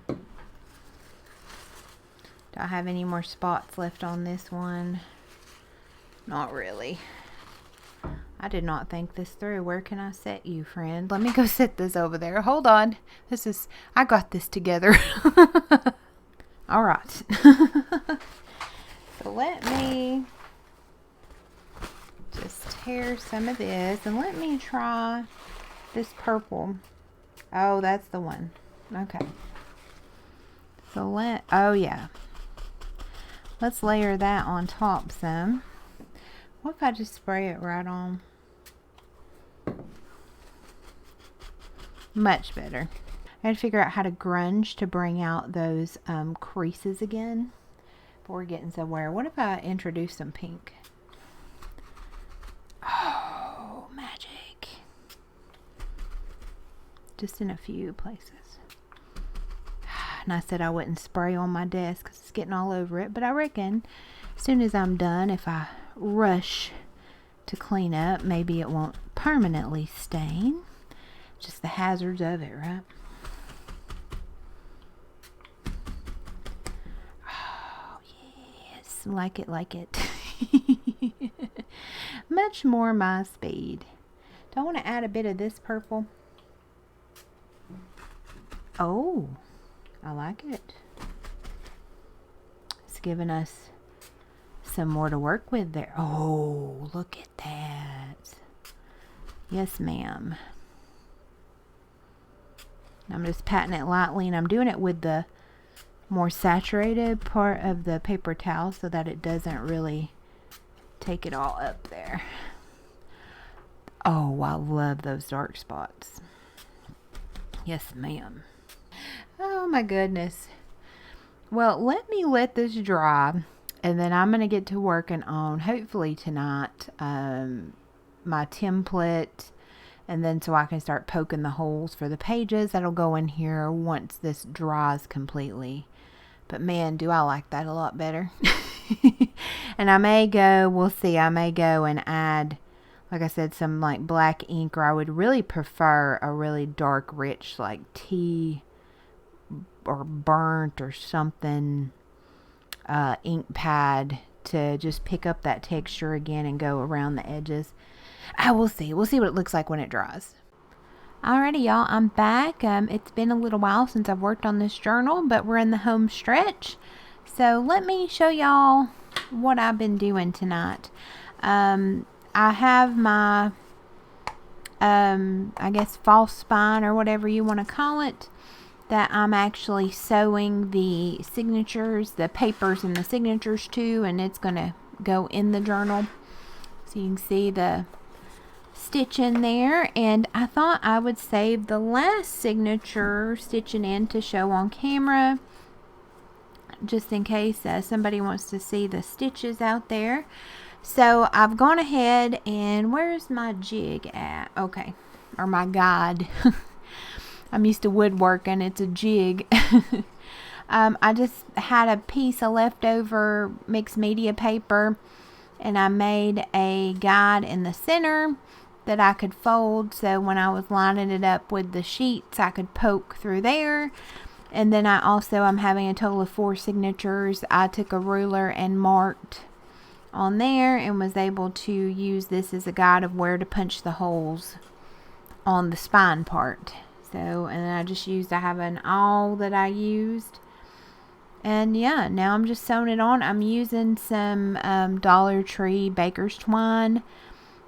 S1: Do I have any more spots left on this one? Not really. I did not think this through. Where can I set you, friend? Let me go set this over there. Hold on. I got this together. All right. So let me just tear some of this and let me try this purple. Oh, that's the one. Okay. So oh yeah. Let's layer that on top some. What if I just spray it right on? Much better. I had to figure out how to grunge to bring out those creases again. But we're getting somewhere. What if I introduce some pink? Oh, magic. Just in a few places. And I said I wouldn't spray on my desk because it's getting all over it. But I reckon as soon as I'm done, if I rush to clean up, maybe it won't permanently stain. Just the hazards of it, right? Oh yes, like it. Much more my speed. Do I want to add a bit of this purple? Oh, I like it. It's giving us some more to work with there. Oh, look at that. Yes, ma'am. I'm just patting it lightly, and I'm doing it with the more saturated part of the paper towel so that it doesn't really take it all up there. Oh, I love those dark spots. Yes, ma'am. Oh my goodness. Well, let this dry, and then I'm going to get to working on, hopefully tonight, my template And then so I can start poking the holes for the pages that'll go in here once this dries completely. But man, do I like that a lot better. And I may go, we'll see, I may go and add, like I said, some like black ink, or I would really prefer a really dark, rich, like tea or burnt or something ink pad to just pick up that texture again and go around the edges. I will see. We'll see what it looks like when it dries. Alrighty, y'all, I'm back. It's been a little while since I've worked on this journal, but we're in the home stretch. So let me show y'all what I've been doing tonight. I have my, I guess, false spine or whatever you want to call it, that I'm actually sewing the signatures, the papers and the signatures to, and it's going to go in the journal. So you can see the stitch in there, and I thought I would save the last signature stitching in to show on camera, just in case somebody wants to see the stitches out there. So I've gone ahead and where's my jig at? Okay, or my guide. I'm used to woodworking, it's a jig. I just had a piece of leftover mixed media paper, and I made a guide in the center that I could fold, so when I was lining it up with the sheets I could poke through there. And then I'm having a total of 4 signatures. I took a ruler and marked on there and was able to use this as a guide of where to punch the holes on the spine part. So, and then I have an awl that I used. And yeah, now I'm just sewing it on. I'm using some Dollar Tree baker's twine.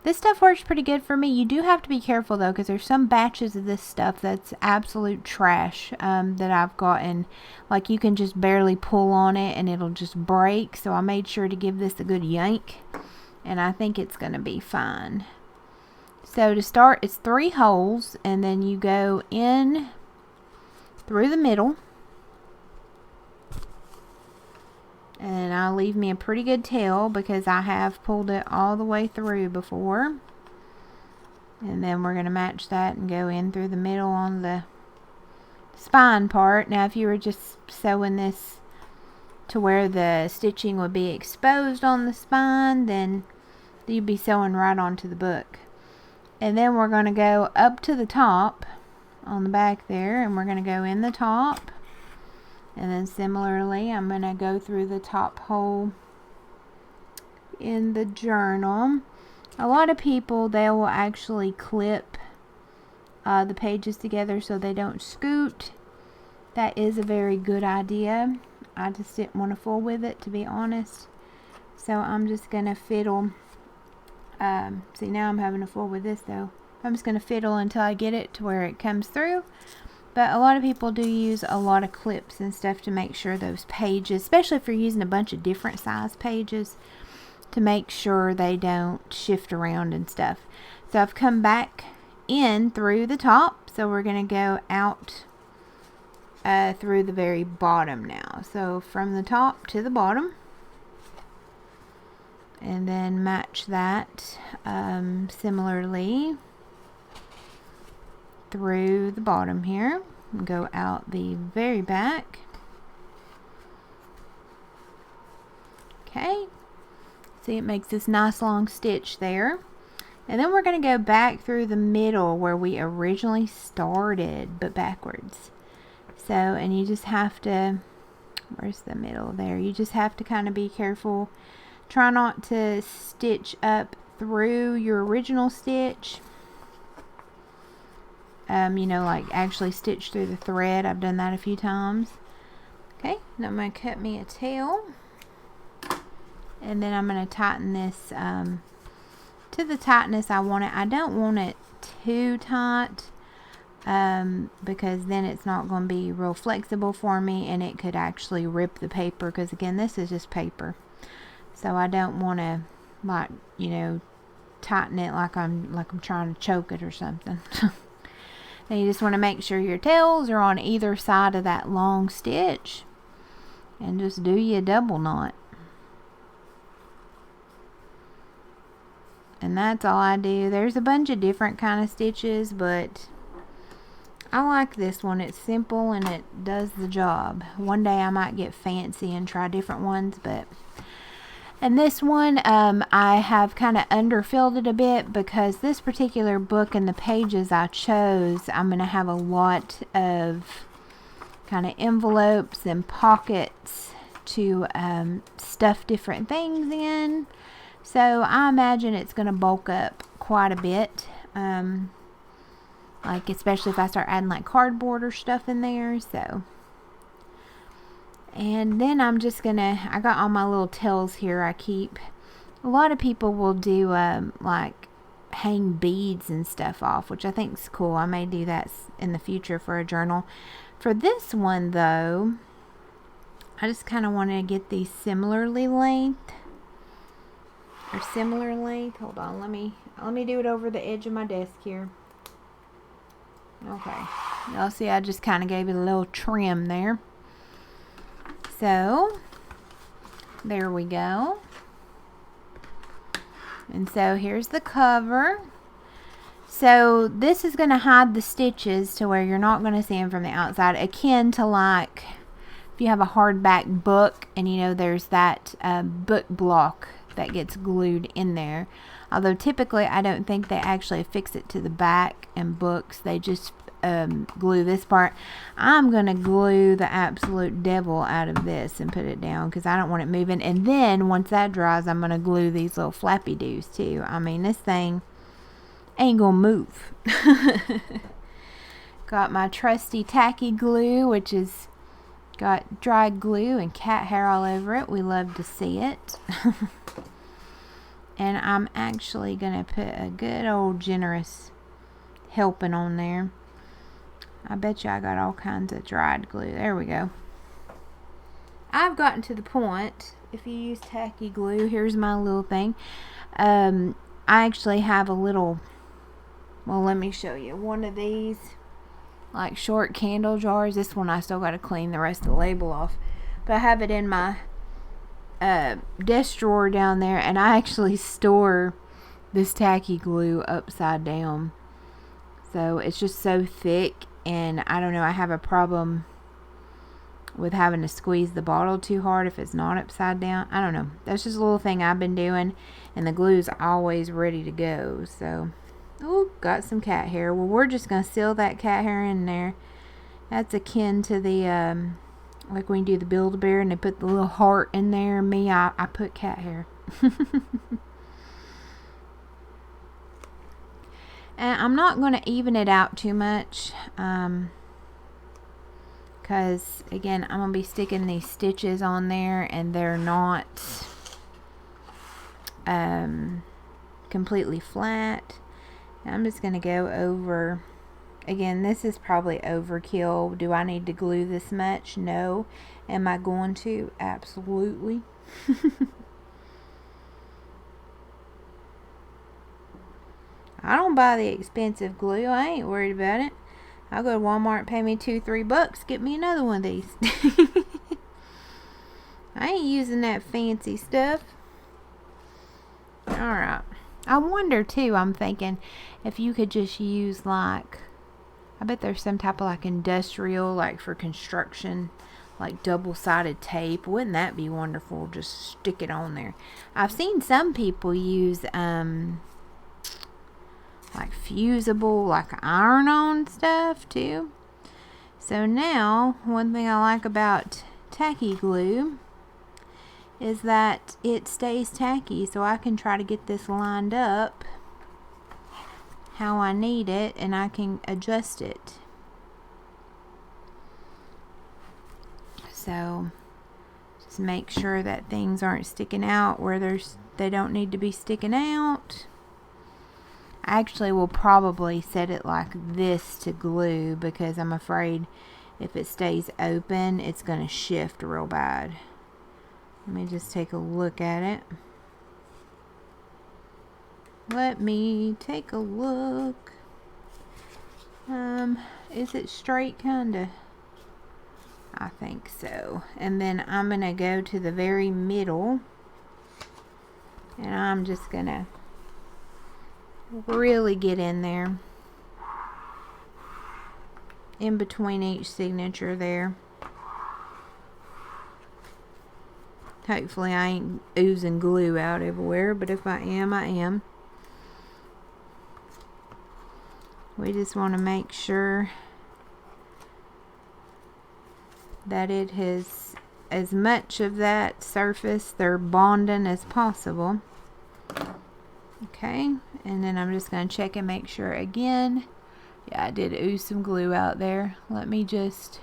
S1: This stuff works pretty good for me. You do have to be careful though, because there's some batches of this stuff that's absolute trash that I've gotten. Like you can just barely pull on it and it'll just break. So I made sure to give this a good yank, and I think it's going to be fine. So to start, it's 3 holes, and then you go in through the middle. And I'll leave me a pretty good tail because I have pulled it all the way through before. And then we're going to match that and go in through the middle on the spine part. Now if you were just sewing this to where the stitching would be exposed on the spine, then you'd be sewing right onto the book. And then we're going to go up to the top on the back there, and we're going to go in the top. And then similarly, I'm going to go through the top hole in the journal. A lot of people, they will actually clip the pages together so they don't scoot. That is a very good idea. I just didn't want to fool with it, to be honest. So I'm just going to fiddle. See, now I'm having a fool with this though. I'm just going to fiddle until I get it to where it comes through. But a lot of people do use a lot of clips and stuff to make sure those pages, especially if you're using a bunch of different size pages, to make sure they don't shift around and stuff. So I've come back in through the top, so we're going to go out through the very bottom now. So from the top to the bottom, and then match that similarly through the bottom here and go out the very back. Okay, see, it makes this nice long stitch there. And then we're going to go back through the middle where we originally started, but backwards. So, and you just have to, where's the middle there? You just have to kind of be careful. Try not to stitch up through your original stitch. You know, like actually stitch through the thread. I've done that a few times. Okay, now I'm going to cut me a tail. And then I'm going to tighten this to the tightness I want it. I don't want it too tight because then it's not going to be real flexible for me, and it could actually rip the paper, because again, this is just paper. So I don't want to, like, you know, tighten it like I'm trying to choke it or something. And you just want to make sure your tails are on either side of that long stitch, and just do you a double knot. And that's all I do. There's a bunch of different kind of stitches, but I like this one. It's simple and it does the job. One day I might get fancy and try different ones, but and this one I have kind of underfilled it a bit because this particular book and the pages I chose, I'm going to have a lot of kind of envelopes and pockets to stuff different things in. So I imagine it's going to bulk up quite a bit. Like especially if I start adding like cardboard or stuff in there. So, and then I'm just gonna, I got all my little tails here I keep. A lot of people will do like hang beads and stuff off, which I think is cool. I may do that in the future for a journal. For this one though, I just kind of want to get these similarly length. Or similar length. Hold on, let me do it over the edge of my desk here. Okay, y'all see I just kind of gave it a little trim there. So there we go. And so here's the cover. So this is going to hide the stitches to where you're not going to see them from the outside, akin to like if you have a hardback book and you know there's that book block that gets glued in there. Although typically I don't think they actually affix it to the back in books. They just glue this part. I'm going to glue the absolute devil out of this and put it down because I don't want it moving. And then once that dries, I'm going to glue these little flappy doos too. I mean, this thing ain't going to move. Got my trusty tacky glue, which is got dry glue and cat hair all over it. We love to see it. And I'm actually going to put a good old generous helping on there. I bet you I got all kinds of dried glue. There we go. I've gotten to the point, if you use tacky glue, here's my little thing. I actually have a little, well, let me show you. One of these, like short candle jars. This one I still got to clean the rest of the label off. But I have it in my desk drawer down there, and I actually store this tacky glue upside down. So it's just so thick, and I don't know, I have a problem with having to squeeze the bottle too hard if it's not upside down. I don't know. That's just a little thing I've been doing, and the glue's always ready to go. So, oh, got some cat hair. Well, we're just going to seal that cat hair in there. That's akin to the, like when you do the Build-A-Bear and they put the little heart in there. Me, I put cat hair. And I'm not going to even it out too much. Because, again, I'm going to be sticking these stitches on there. And they're not completely flat. And I'm just going to go over... Again, this is probably overkill. Do I need to glue this much? No. Am I going to? Absolutely. I don't buy the expensive glue. I ain't worried about it. I'll go to Walmart and pay me $2-3. Get me another one of these. I ain't using that fancy stuff. Alright. I wonder too, I'm thinking, if you could just use like... I bet there's some type of like industrial, like for construction, like double-sided tape. Wouldn't that be wonderful? Just stick it on there. I've seen some people use like fusible, like iron-on stuff too. So now, one thing I like about tacky glue is that it stays tacky, so I can try to get this lined up how I need it, and I can adjust it. So just make sure that things aren't sticking out where they don't need to be sticking out. I actually will probably set it like this to glue because I'm afraid if it stays open it's going to shift real bad. Let me just take a look at it. Let me take a look. Is it straight kinda? I think so. And then I'm gonna go to the very middle, and I'm just gonna really get in there, in between each signature there. Hopefully I ain't oozing glue out everywhere, but if I am, I am. We just want to make sure that it has as much of that surface they're bonding as possible. Okay, and then I'm just going to check and make sure again. Yeah, I did ooze some glue out there. Let me just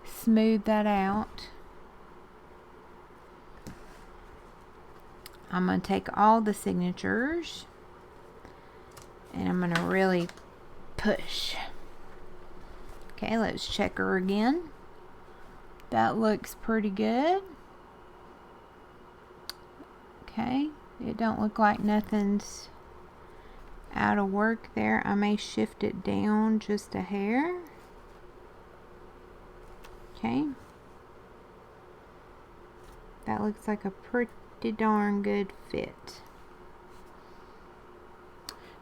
S1: smooth that out. I'm going to take all the signatures and I'm going to really push. Okay, let's check her again. That looks pretty good. Okay, it don't look like nothing's out of work there. I may shift it down just a hair. Okay, that looks like a pretty darn good fit.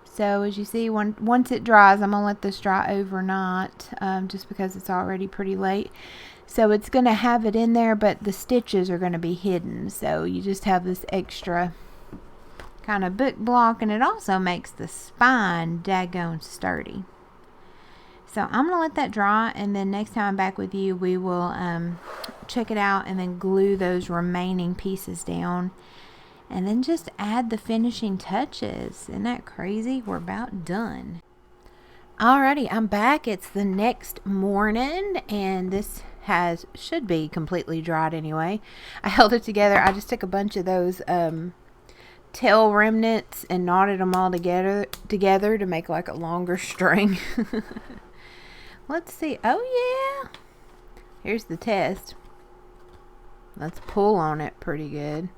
S1: So as you see, once it dries, I'm gonna let this dry overnight, just because it's already pretty late. So it's gonna have it in there, but the stitches are gonna be hidden. So you just have this extra kind of book block, and it also makes the spine daggone sturdy. So I'm gonna let that dry, and then next time I'm back with you, we will check it out and then glue those remaining pieces down. And then just add the finishing touches. Isn't that crazy? We're about done. Alrighty, I'm back. It's the next morning, and this should be completely dried anyway. I held it together. I just took a bunch of those tail remnants and knotted them all together to make like a longer string. Let's see. Oh yeah. Here's the test. Let's pull on it pretty good.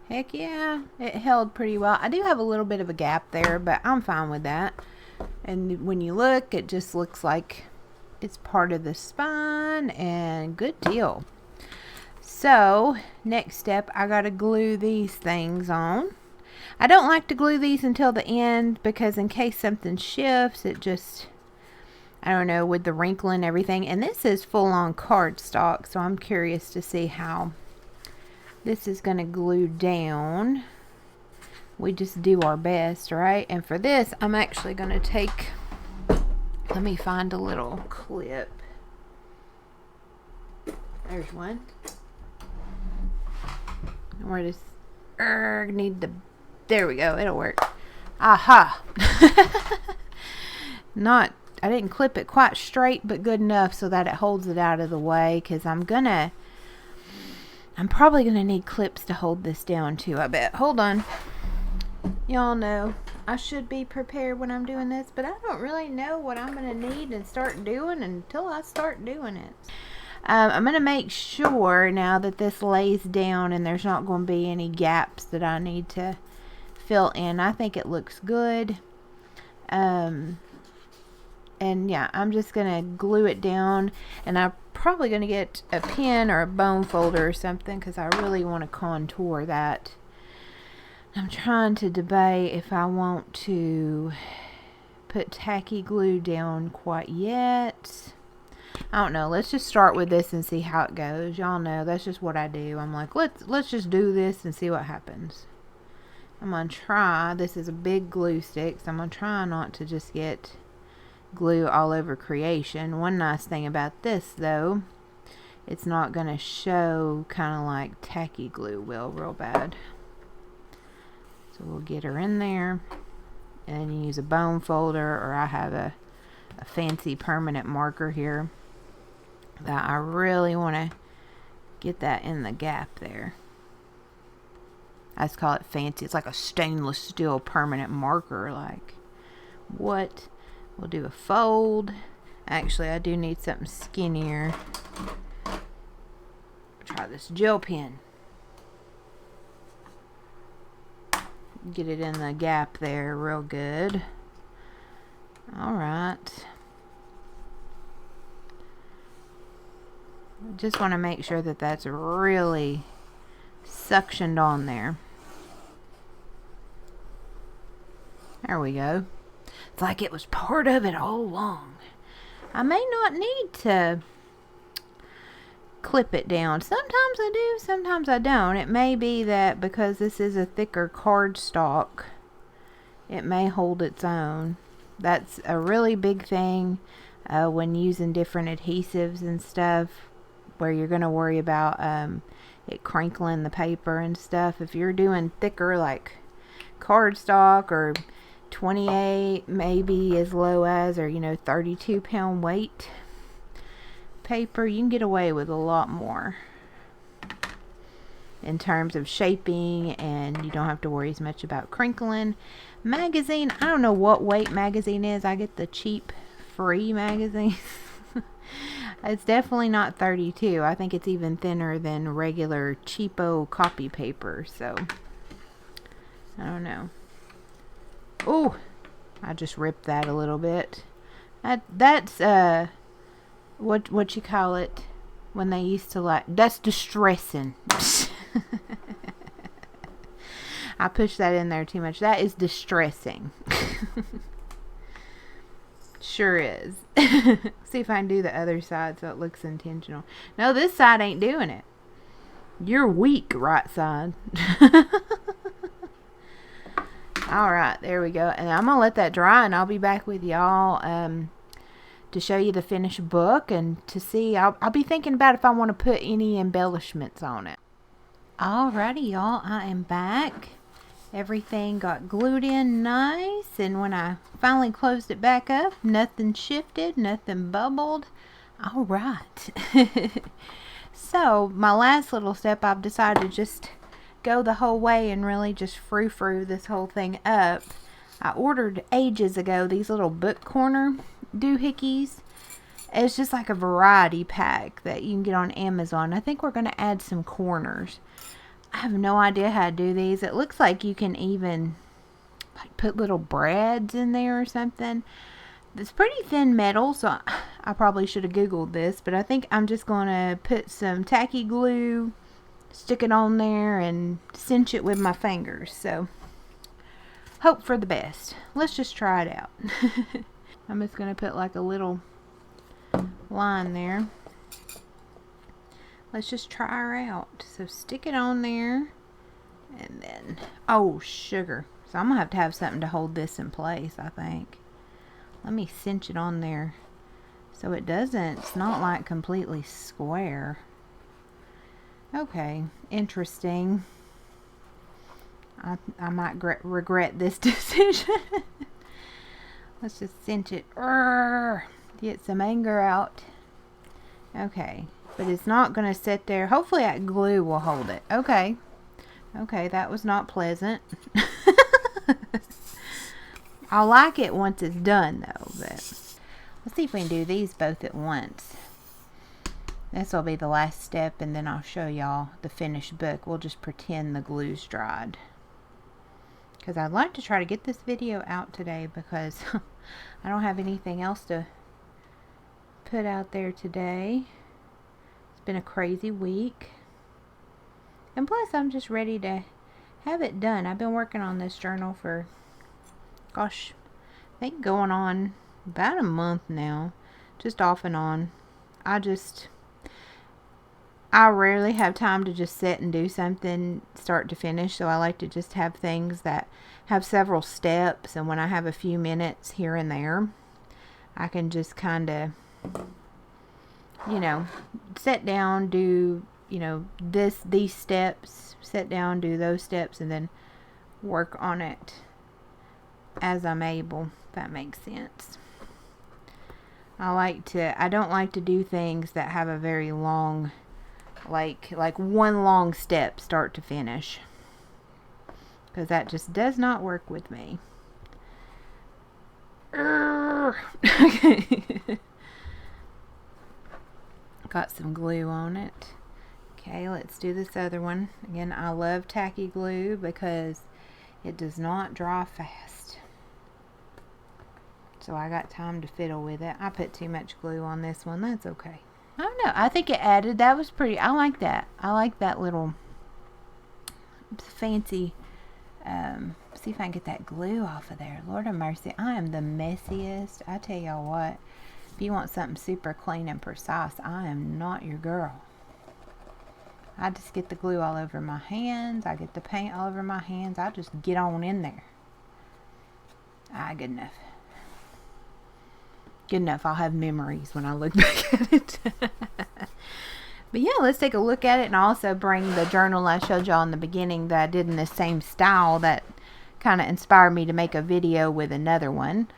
S1: Heck yeah, it held pretty well. I do have a little bit of a gap there, but I'm fine with that. And when you look, it just looks like it's part of the spine, and good deal. So, next step, I gotta glue these things on. I don't like to glue these until the end, because in case something shifts, it just, I don't know, with the wrinkle and everything. And this is full-on cardstock, so I'm curious to see how this is going to glue down. We just do our best, right? And for this, I'm actually going to take, let me find a little clip. There's one. We're just need the, there we go, it'll work. Aha. I didn't clip it quite straight, but good enough so that it holds it out of the way, because I'm probably gonna need clips to hold this down too, I bet. Hold on. Y'all know I should be prepared when I'm doing this, but I don't really know what I'm gonna need and start doing until I start doing it. I'm gonna make sure now that this lays down and there's not going to be any gaps that I need to fill in. I think it looks good. And yeah, I'm just gonna glue it down, and I'm probably gonna get a pen or a bone folder or something, because I really want to contour that. I'm trying to debate if I want to put tacky glue down quite yet. I don't know. Let's just start with this and see how it goes. Y'all know that's just what I do. I'm like, let's just do this and see what happens. I'm gonna try. This is a big glue stick, so I'm gonna try not to just get glue all over creation. One nice thing about this though, it's not going to show kind of like tacky glue will real bad. So we'll get her in there, and then you use a bone folder, or I have a fancy permanent marker here that I really want to get that in the gap there. I just call it fancy. It's like a stainless steel permanent marker. Like, what? We'll do a fold. Actually, I do need something skinnier. Try this gel pen. Get it in the gap there real good. Alright. Just want to make sure that that's really suctioned on there. There we go. It's like it was part of it all along. I may not need to clip it down. Sometimes I do, sometimes I don't. It may be that because this is a thicker cardstock, it may hold its own. That's a really big thing when using different adhesives and stuff, where you're going to worry about it crinkling the paper and stuff. If you're doing thicker like cardstock or 28, maybe as low as, or 32-pound weight paper, you can get away with a lot more in terms of shaping, and you don't have to worry as much about crinkling. Magazine, I don't know what weight magazine is. I get the cheap free magazine. It's definitely not 32. I think it's even thinner than regular cheapo copy paper, so I don't know. Oh, I just ripped that a little bit. That's what you call it when they used to like, that's distressing. I pushed that in there too much. That is distressing. Sure is. See if I can do the other side so it looks intentional. No, this side ain't doing it. You're weak, right side. Alright, there we go. And I'm going to let that dry, and I'll be back with y'all to show you the finished book, and to see, I'll be thinking about if I want to put any embellishments on it. Alrighty, y'all, I am back. Everything got glued in nice, and when I finally closed it back up, nothing shifted, nothing bubbled. Alright. So, my last little step, I've decided to just go the whole way and really just frou-frou this whole thing up. I ordered ages ago these little book corner doohickeys. It's just like a variety pack that you can get on Amazon. I think we're going to add some corners. I have no idea how to do these. It looks like you can even like put little brads in there or something. It's pretty thin metal, so I probably should have Googled this, but I think I'm just going to put some tacky glue, stick it on there, and cinch it with my fingers. So, hope for the best. Let's just try it out. I'm just going to put like a little line there. Let's just try her out. So stick it on there, and then, oh, sugar. So I'm going to have something to hold this in place, I think. Let me cinch it on there so it's not like completely square. Okay, interesting. I might regret this decision. Let's just cinch it. Get some anger out. Okay, but it's not going to sit there. Hopefully that glue will hold it. Okay. Okay, that was not pleasant. I'll like it once it's done, though. But let's see if we can do these both at once. This will be the last step, and then I'll show y'all the finished book. We'll just pretend the glue's dried. Because I'd like to try to get this video out today, because I don't have anything else to put out there today. It's been a crazy week. And plus, I'm just ready to have it done. I've been working on this journal for, gosh, I think going on about a month now. Just off and on. I rarely have time to just sit and do something start to finish, so I like to just have things that have several steps, and when I have a few minutes here and there, I can just kind of, sit down, do, these steps, sit down, do those steps, and then work on it as I'm able, if that makes sense. I don't like to do things that have a very long, like one long step start to finish, because that just does not work with me. Okay. Got some glue on it. Okay, let's do this other one. Again, I love tacky glue because it does not dry fast. So I got time to fiddle with it. I put too much glue on this one. That's okay. I don't know. I think it added. That was pretty. I like that. I like that little fancy see if I can get that glue off of there. Lord of mercy, I am the messiest. I tell y'all what, if you want something super clean and precise, I am not your girl. I just get the glue all over my hands. I get the paint all over my hands. I just get on in there. Good enough. Good enough. I'll have memories when I look back at it. But yeah, let's take a look at it, and I'll also bring the journal I showed y'all in the beginning that I did in the same style that kind of inspired me to make a video with another one.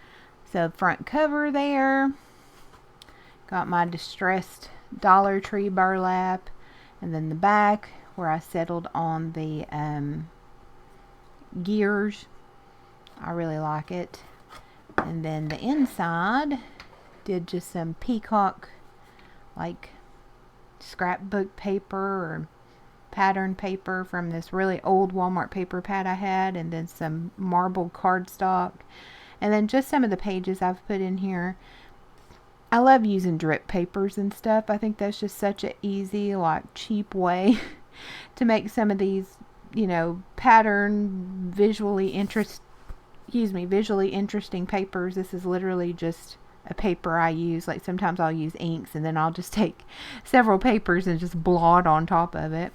S1: So front cover there. Got my distressed Dollar Tree burlap. And then the back where I settled on the gears. I really like it. And then the inside did just some peacock like scrapbook paper or pattern paper from this really old Walmart paper pad I had, and then some marbled cardstock, and then just some of the pages I've put in here. I love using drip papers and stuff. I think that's just such an easy, like, cheap way to make some of these, you know, pattern, visually interesting papers. This is literally just a paper I use. Like, sometimes I'll use inks, and then I'll just take several papers and just blot on top of it.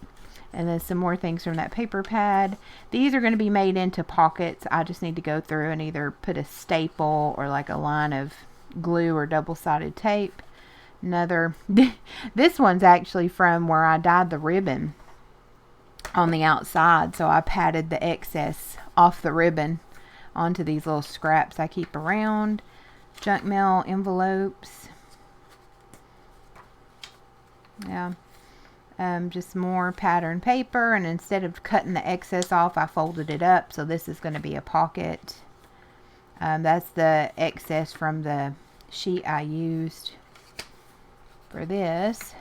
S1: And then some more things from that paper pad. These are going to be made into pockets. I just need to go through and either put a staple or like a line of glue or double-sided tape. Another this one's actually from where I dyed the ribbon on the outside, so I patted the excess off the ribbon onto these little scraps I keep around. Junk mail envelopes. Yeah. Just more pattern paper, and instead of cutting the excess off, I folded it up, so this is going to be a pocket. That's the excess from the sheet I used for this.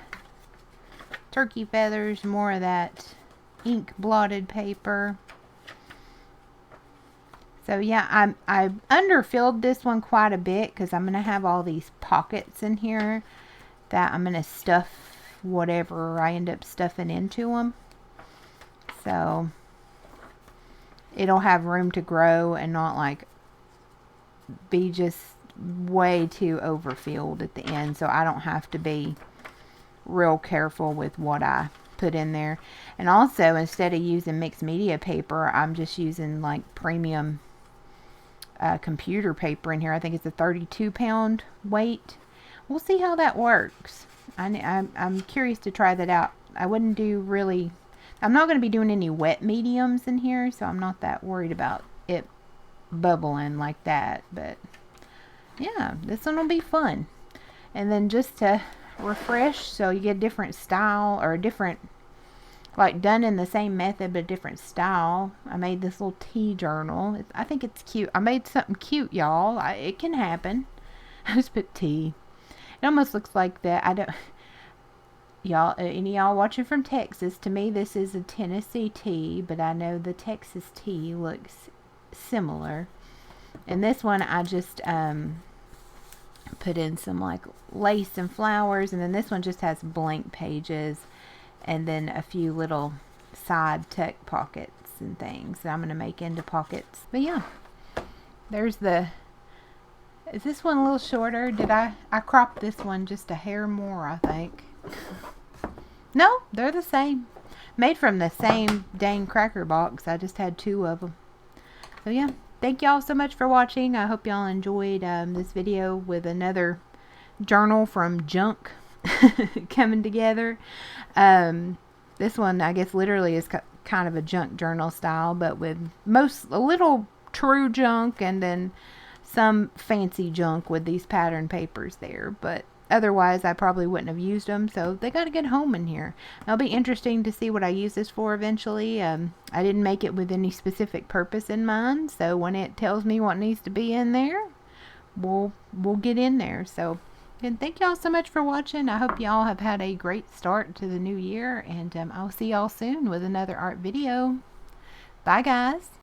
S1: Turkey feathers, more of that ink blotted paper. So yeah, I underfilled this one quite a bit because I'm going to have all these pockets in here that I'm going to stuff whatever I end up stuffing into them. So it'll have room to grow and not like be just way too overfilled at the end, so I don't have to be real careful with what I put in there. And also, instead of using mixed media paper, I'm just using like premium computer paper in here. I think it's a 32-pound weight. We'll see how that works. I'm curious to try that out. I wouldn't do really, I'm not going to be doing any wet mediums in here, so I'm not that worried about it bubbling like that. But yeah, this one will be fun. And then just to refresh, so you get a different style, or a different, like done in the same method but a different style. I made this little tea journal. I think it's cute. I made something cute, y'all. It can happen. I just put tea. It almost looks like that. I don't, y'all, any y'all watching from Texas, to me this is a Tennessee tea, but I know the Texas tea looks similar. And this one I just put in some like lace and flowers, and then this one just has blank pages and then a few little side tuck pockets and things that I'm going to make into pockets. But yeah, there's the, is this one a little shorter? Did I cropped this one just a hair more, I think. No, they're the same. Made from the same dang cracker box. I just had two of them. So yeah, thank y'all so much for watching. I hope y'all enjoyed this video with another journal from junk coming together. This one, I guess, literally is kind of a junk journal style, but with a little true junk and then some fancy junk with these pattern papers there. But otherwise, I probably wouldn't have used them, so they got a good home in here. It'll be interesting to see what I use this for eventually. I didn't make it with any specific purpose in mind, so when it tells me what needs to be in there, we'll get in there. So again, thank y'all so much for watching. I hope y'all have had a great start to the new year, and I'll see y'all soon with another art video. Bye, guys.